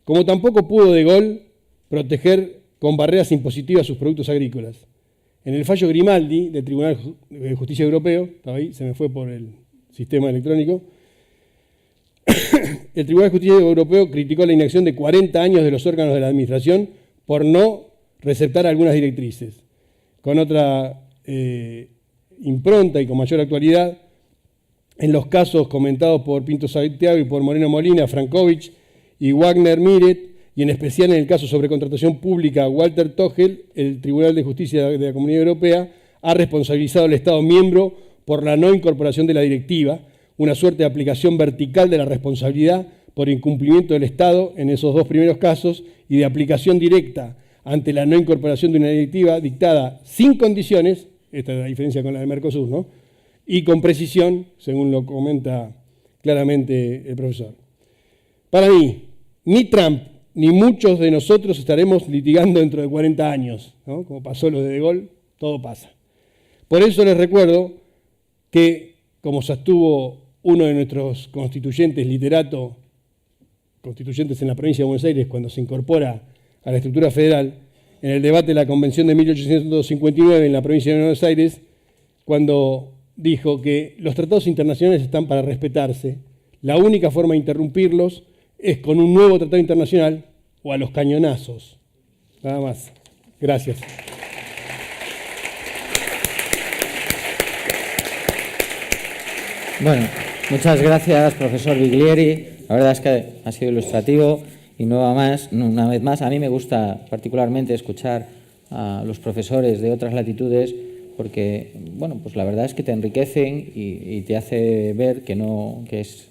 Speaker 5: Como tampoco pudo De Gaulle proteger con barreras impositivas sus productos agrícolas. En el fallo Grimaldi del Tribunal de Justicia Europeo, estaba ahí, se me fue por el sistema electrónico, el Tribunal de Justicia Europeo criticó la inacción de 40 años de los órganos de la Administración por no receptar algunas directrices. Con otra impronta y con mayor actualidad, en los casos comentados por Pinto Santiago y por Moreno Molina, Frankovich y Wagner Miret, y en especial en el caso sobre contratación pública Walter Togel, el Tribunal de Justicia de la Comunidad Europea ha responsabilizado al Estado miembro por la no incorporación de la directiva, una suerte de aplicación vertical de la responsabilidad por incumplimiento del Estado en esos dos primeros casos y de aplicación directa ante la no incorporación de una directiva dictada sin condiciones, esta es la diferencia con la de Mercosur, ¿no?, y con precisión, según lo comenta claramente el profesor. Para mí, ni Trump ni muchos de nosotros estaremos litigando dentro de 40 años, ¿no?, como pasó lo de Gaulle, todo pasa. Por eso les recuerdo que, como sostuvo uno de nuestros constituyentes, literato, constituyentes en la provincia de Buenos Aires, cuando se incorpora a la estructura federal, en el debate de la Convención de 1859 en la provincia de Buenos Aires, cuando dijo que los tratados internacionales están para respetarse, la única forma de interrumpirlos es con un nuevo tratado internacional o a los cañonazos. Nada más. Gracias.
Speaker 1: Bueno, muchas gracias, profesor Biglieri. La verdad es que ha sido ilustrativo y una vez más, a mí me gusta particularmente escuchar a los profesores de otras latitudes porque, bueno, pues la verdad es que te enriquecen y te hace ver que es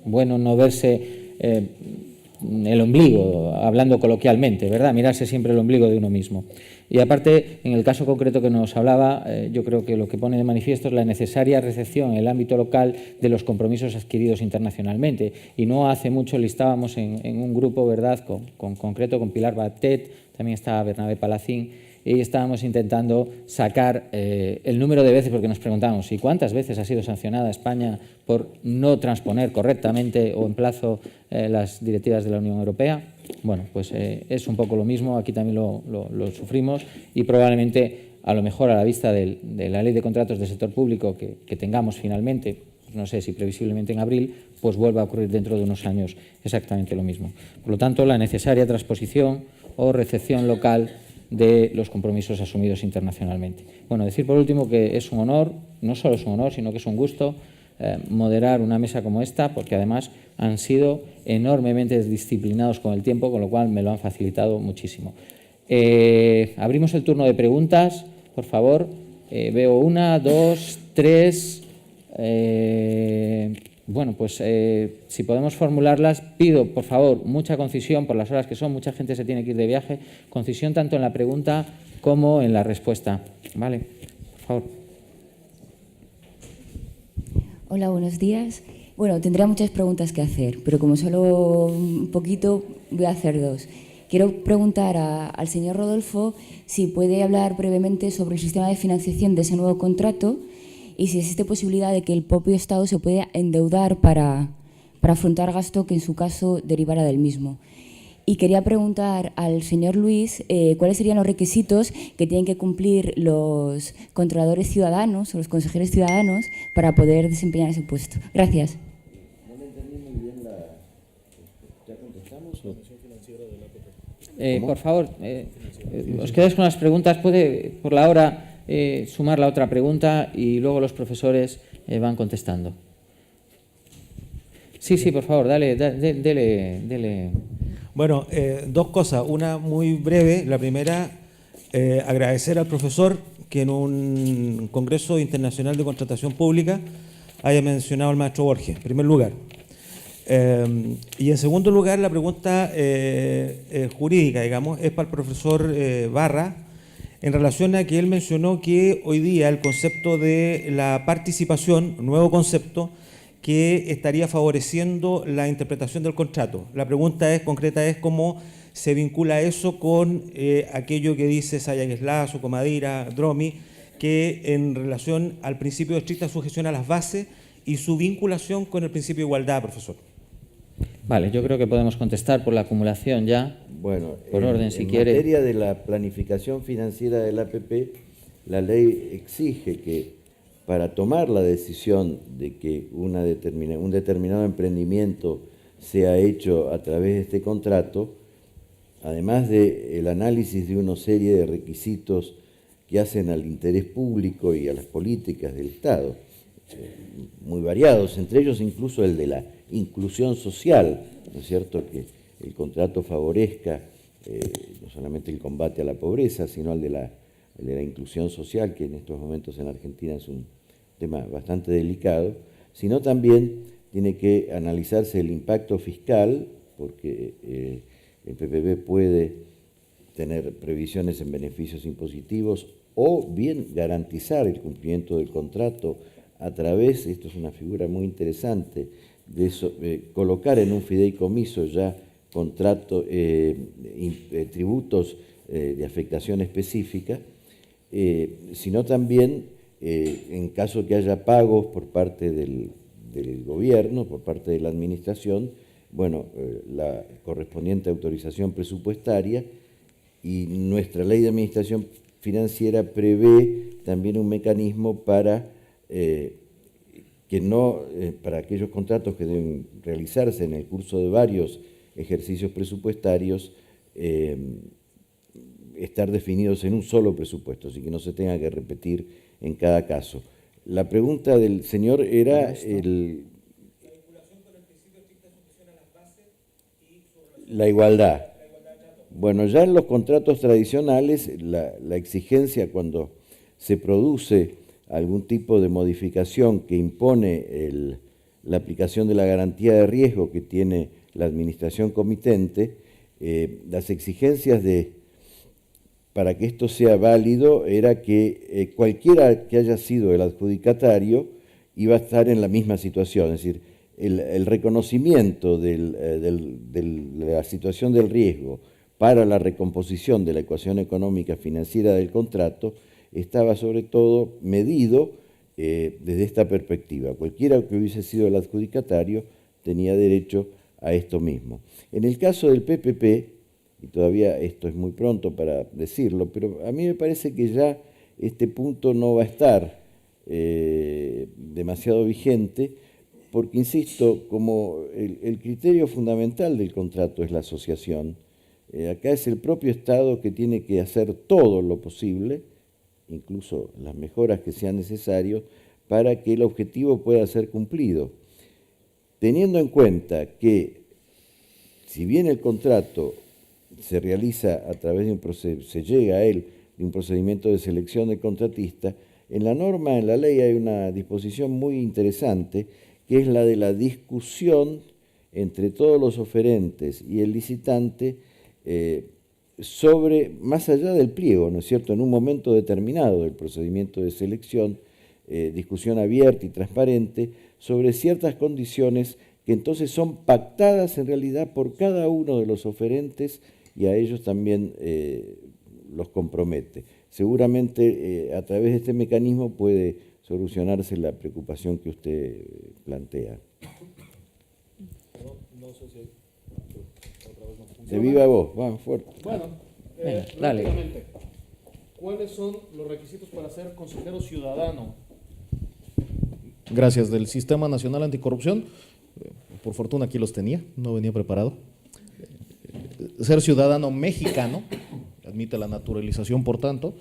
Speaker 1: bueno no verse el ombligo, hablando coloquialmente, ¿verdad? Mirarse siempre el ombligo de uno mismo. Y aparte, en el caso concreto que nos hablaba, yo creo que lo que pone de manifiesto es la necesaria recepción en el ámbito local de los compromisos adquiridos internacionalmente. Y no hace mucho listábamos en un grupo, ¿verdad?, concreto con Pilar Batet, también estaba Bernabé Palacín, y estábamos intentando sacar el número de veces, porque nos preguntábamos, ¿y cuántas veces ha sido sancionada España por no transponer correctamente o en plazo las directivas de la Unión Europea? Bueno, pues es un poco lo mismo, aquí también lo sufrimos y probablemente, a lo mejor a la vista de la Ley de Contratos del Sector Público que tengamos finalmente, no sé si previsiblemente en abril, pues vuelva a ocurrir dentro de unos años exactamente lo mismo. Por lo tanto, la necesaria transposición o recepción local de los compromisos asumidos internacionalmente. Bueno, decir por último que es un honor, no solo es un honor, sino que es un gusto moderar una mesa como esta, porque además han sido enormemente disciplinados con el tiempo, con lo cual me lo han facilitado muchísimo. Abrimos el turno de preguntas, por favor. Veo 1, 2, 3... Bueno, pues si podemos formularlas, pido, por favor, mucha concisión por las horas que son, mucha gente se tiene que ir de viaje, concisión tanto en la pregunta como en la respuesta. ¿Vale? Por favor.
Speaker 6: Hola, buenos días. Bueno, tendría muchas preguntas que hacer, pero como solo un poquito, voy a hacer dos. Quiero preguntar al señor Rodolfo si puede hablar brevemente sobre el sistema de financiación de ese nuevo contrato y si existe posibilidad de que el propio Estado se pueda endeudar para afrontar gasto que en su caso derivara del mismo. Y quería preguntar al señor Luis cuáles serían los requisitos que tienen que cumplir los controladores ciudadanos o los consejeros ciudadanos para poder desempeñar ese puesto. Gracias.
Speaker 2: No me entendí muy bien la... ¿Ya contestamos?
Speaker 1: Por favor, os quedáis con las preguntas. Puede, por la hora, sumar la otra pregunta y luego los profesores van contestando. Sí, por favor, dele.
Speaker 7: Bueno, dos cosas. Una muy breve. La primera, agradecer al profesor que en un Congreso Internacional de Contratación Pública haya mencionado al maestro Borges, en primer lugar. Y en segundo lugar, la pregunta jurídica, digamos, es para el profesor Barra, en relación a que él mencionó que hoy día el concepto de la participación, nuevo concepto, que estaría favoreciendo la interpretación del contrato. La pregunta concreta es cómo se vincula eso con aquello que dice Sayagues Lazo, Comadira, Dromi, que en relación al principio de estricta sujeción a las bases y su vinculación con el principio de igualdad, profesor.
Speaker 1: Vale, yo creo que podemos contestar por la acumulación ya.
Speaker 2: Bueno,
Speaker 1: por orden, si quiere.
Speaker 2: En materia de la planificación financiera del APP, la ley exige que para tomar la decisión de que un determinado emprendimiento sea hecho a través de este contrato, además del análisis de una serie de requisitos que hacen al interés público y a las políticas del Estado, muy variados, entre ellos incluso el de la inclusión social, ¿no es cierto?, que el contrato favorezca no solamente el combate a la pobreza, sino el de la inclusión social, que en estos momentos en Argentina es un tema bastante delicado, sino también tiene que analizarse el impacto fiscal, porque el PPP puede tener previsiones en beneficios impositivos o bien garantizar el cumplimiento del contrato a través, esto es una figura muy interesante, de eso, colocar en un fideicomiso ya tributos de afectación específica, sino también en caso que haya pagos por parte del gobierno, por parte de la administración, bueno, la correspondiente autorización presupuestaria, y nuestra ley de administración financiera prevé también un mecanismo para para aquellos contratos que deben realizarse en el curso de varios ejercicios presupuestarios, estar definidos en un solo presupuesto, así que no se tenga que repetir en cada caso. La pregunta del señor era la igualdad. Bueno, ya en los contratos tradicionales, la exigencia cuando se produce algún tipo de modificación que impone la aplicación de la garantía de riesgo que tiene la administración comitente, las exigencias para que esto sea válido era que cualquiera que haya sido el adjudicatario iba a estar en la misma situación, es decir, el reconocimiento de la situación del riesgo para la recomposición de la ecuación económica financiera del contrato estaba sobre todo medido desde esta perspectiva. Cualquiera que hubiese sido el adjudicatario tenía derecho a esto mismo. En el caso del PPP, y todavía esto es muy pronto para decirlo, pero a mí me parece que ya este punto no va a estar demasiado vigente, porque, insisto, como el criterio fundamental del contrato es la asociación, acá es el propio Estado que tiene que hacer todo lo posible, incluso las mejoras que sean necesarias, para que el objetivo pueda ser cumplido. Teniendo en cuenta que, si bien el contrato se realiza a través de se llega a él de un procedimiento de selección de contratista, en la norma, en la ley, hay una disposición muy interesante, que es la de la discusión entre todos los oferentes y el licitante sobre, más allá del pliego, ¿no es cierto?, en un momento determinado del procedimiento de selección, discusión abierta y transparente sobre ciertas condiciones que entonces son pactadas en realidad por cada uno de los oferentes y a ellos también los compromete. Seguramente a través de este mecanismo puede solucionarse la preocupación que usted plantea.
Speaker 3: No sé si hay otra
Speaker 2: De viva voz, vamos fuerte.
Speaker 3: Bueno,
Speaker 1: Venga, dale.
Speaker 3: rápidamente, ¿cuáles son los requisitos para ser consejero ciudadano?
Speaker 8: Gracias, del Sistema Nacional Anticorrupción. Por fortuna aquí los tenía, no venía preparado. Ser ciudadano mexicano, admite la naturalización por tanto,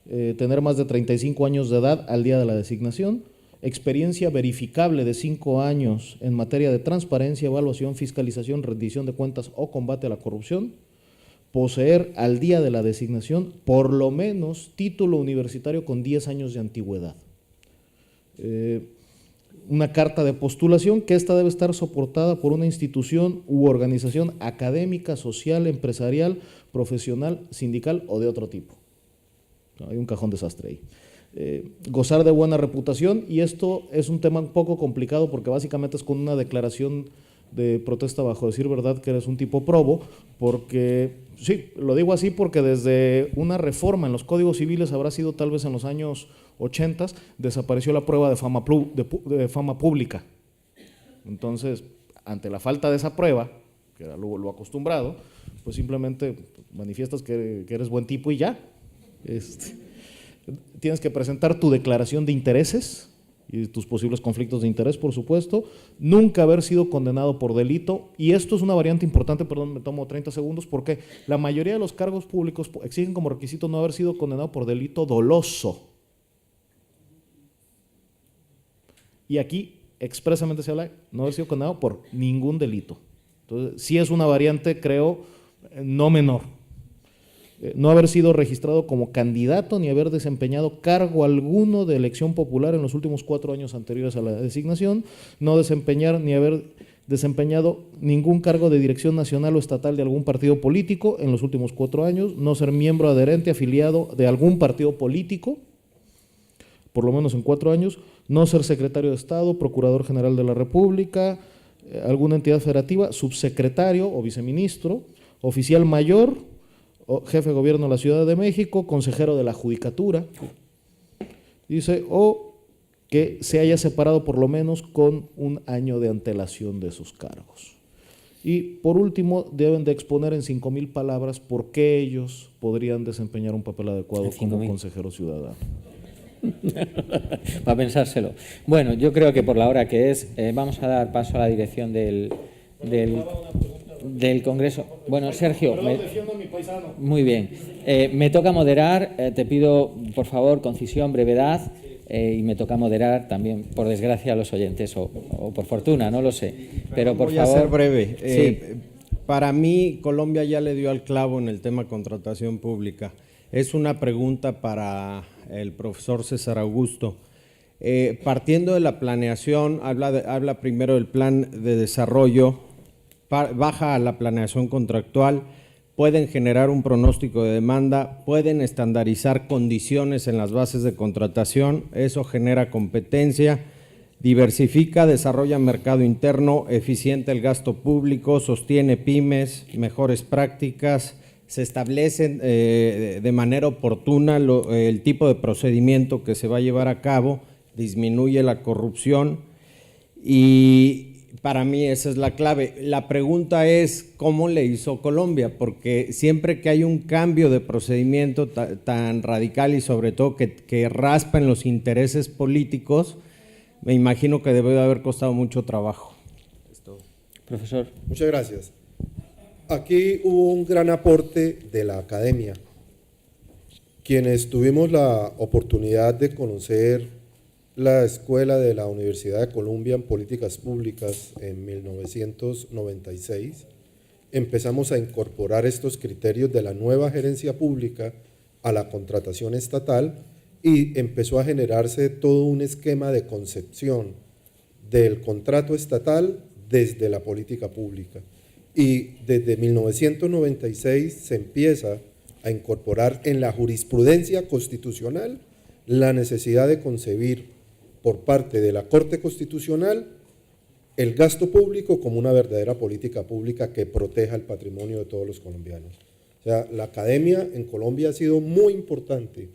Speaker 8: tener más de 35 años de edad al día de la designación, experiencia verificable de 5 años en materia de transparencia, evaluación, fiscalización, rendición de cuentas o combate a la corrupción, poseer al día de la designación por lo menos título universitario con 10 años de antigüedad. Una carta de postulación que esta debe estar soportada por una institución u organización académica, social, empresarial, profesional, sindical o de otro tipo. Hay un cajón desastre ahí. Gozar de buena reputación, y esto es un tema un poco complicado porque básicamente es con una declaración de protesta bajo decir verdad que eres un tipo probo, porque, sí, lo digo así porque desde una reforma en los códigos civiles, habrá sido tal vez en los años 80, desapareció la prueba de fama pública. Entonces, ante la falta de esa prueba, que era lo acostumbrado, pues simplemente manifiestas que eres buen tipo y ya. Tienes que presentar tu declaración de intereses y tus posibles conflictos de interés, por supuesto, nunca haber sido condenado por delito, y esto es una variante importante, perdón, me tomo 30 segundos, porque la mayoría de los cargos públicos exigen como requisito no haber sido condenado por delito doloso. Y aquí expresamente se habla de no haber sido condenado por ningún delito. Entonces, sí es una variante, creo, no menor. No haber sido registrado como candidato ni haber desempeñado cargo alguno de elección popular en los últimos 4 años anteriores a la designación, no desempeñar ni haber desempeñado ningún cargo de dirección nacional o estatal de algún partido político en los últimos 4 años, no ser miembro adherente, afiliado de algún partido político, por lo menos en 4 años, no ser secretario de Estado, procurador general de la República, alguna entidad federativa, subsecretario o viceministro, oficial mayor, jefe de gobierno de la Ciudad de México, consejero de la Judicatura, dice, o que se haya separado por lo menos con 1 año de antelación de sus cargos. Y por último, deben de exponer en 5,000 palabras por qué ellos podrían desempeñar un papel adecuado como consejero ciudadano.
Speaker 1: Para pensárselo. Bueno, yo creo que por la hora que es, vamos a dar paso a la dirección del Congreso. Bueno, Sergio, muy bien. Me toca moderar, te pido por favor concisión, brevedad, y me toca moderar también, por desgracia, a los oyentes, o por fortuna, no lo sé. Pero por favor.
Speaker 9: Voy a ser breve.
Speaker 1: Sí.
Speaker 9: Para mí, Colombia ya le dio al clavo en el tema contratación pública. Es una pregunta para el profesor César Augusto. Partiendo de la planeación, habla primero del plan de desarrollo, baja a la planeación contractual, pueden generar un pronóstico de demanda, pueden estandarizar condiciones en las bases de contratación, eso genera competencia, diversifica, desarrolla mercado interno, eficiente el gasto público, sostiene pymes, mejores prácticas, se establecen de manera oportuna el tipo de procedimiento que se va a llevar a cabo, disminuye la corrupción y para mí esa es la clave. La pregunta es cómo le hizo Colombia, porque siempre que hay un cambio de procedimiento tan radical y sobre todo que raspa en los intereses políticos, me imagino que debe de haber costado mucho trabajo.
Speaker 1: Profesor.
Speaker 10: Muchas gracias. Aquí hubo un gran aporte de la academia. Quienes tuvimos la oportunidad de conocer la Escuela de la Universidad de Columbia en Políticas Públicas en 1996, empezamos a incorporar estos criterios de la nueva gerencia pública a la contratación estatal y empezó a generarse todo un esquema de concepción del contrato estatal desde la política pública. Y desde 1996 se empieza a incorporar en la jurisprudencia constitucional la necesidad de concebir por parte de la Corte Constitucional el gasto público como una verdadera política pública que proteja el patrimonio de todos los colombianos. O sea, la academia en Colombia ha sido muy importante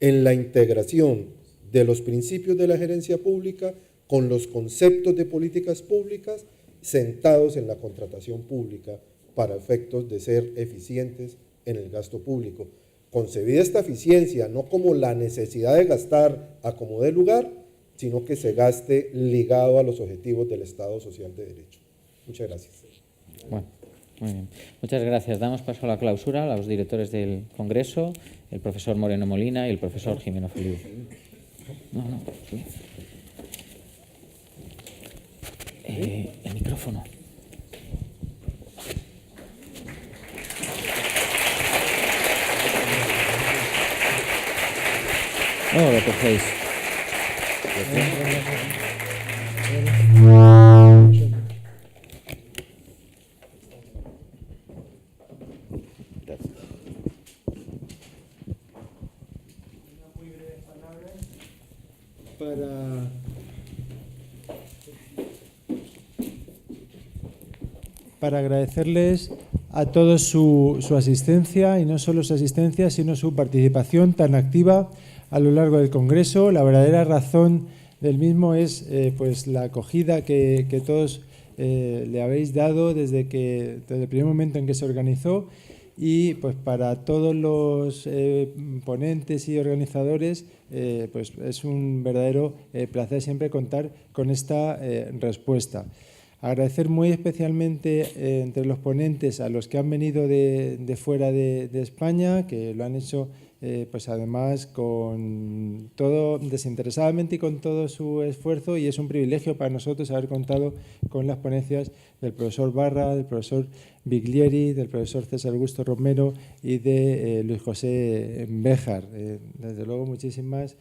Speaker 10: en la integración de los principios de la gerencia pública con los conceptos de políticas públicas sentados en la contratación pública para efectos de ser eficientes en el gasto público. Concebida esta eficiencia no como la necesidad de gastar a como dé lugar, sino que se gaste ligado a los objetivos del Estado Social de Derecho. Muchas gracias.
Speaker 1: Bueno, muy bien. Muchas gracias. Damos paso a la clausura a los directores del Congreso, el profesor Moreno Molina y el profesor Jimeno Feliu. El micrófono. No, lo cogéis.
Speaker 11: Para agradecerles a todos su asistencia, y no solo su asistencia, sino su participación tan activa a lo largo del Congreso. La verdadera razón del mismo es pues la acogida que todos le habéis dado desde el primer momento en que se organizó, y pues para todos los ponentes y organizadores pues es un verdadero placer siempre contar con esta respuesta. Agradecer muy especialmente entre los ponentes a los que han venido de fuera de España, que lo han hecho pues además con todo, desinteresadamente y con todo su esfuerzo, y es un privilegio para nosotros haber contado con las ponencias del profesor Barra, del profesor Biglieri, del profesor César Augusto Romero y de Luis José Béjar. Desde luego, muchísimas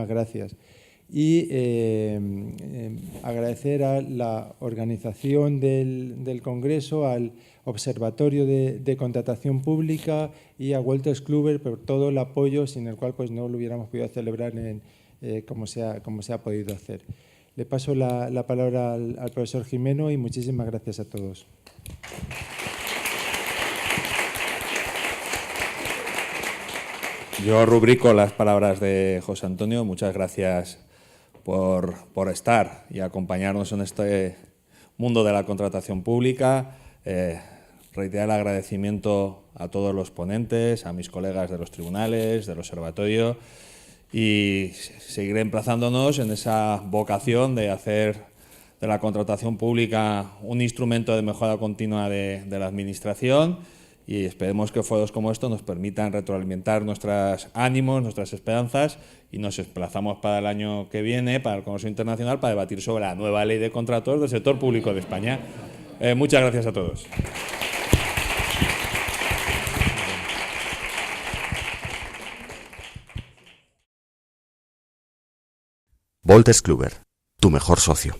Speaker 11: gracias. Y agradecer a la organización del Congreso, al Observatorio de Contratación Pública y a Wolters Kluwer por todo el apoyo, sin el cual pues no lo hubiéramos podido celebrar como se ha podido hacer. Le paso la palabra al profesor Jimeno y muchísimas gracias a todos.
Speaker 12: Yo rubrico las palabras de José Antonio. Muchas gracias por estar y acompañarnos en este mundo de la contratación pública. Reiterar el agradecimiento a todos los ponentes, a mis colegas de los tribunales, del observatorio, y seguiré emplazándonos en esa vocación de hacer de la contratación pública un instrumento de mejora continua de la Administración, y esperemos que foros como estos nos permitan retroalimentar nuestros ánimos, nuestras esperanzas, y nos desplazamos para el año que viene, para el Congreso Internacional, para debatir sobre la nueva ley de contratos del sector público de España. Muchas gracias a todos.
Speaker 13: Wolters Kluwer, tu mejor socio.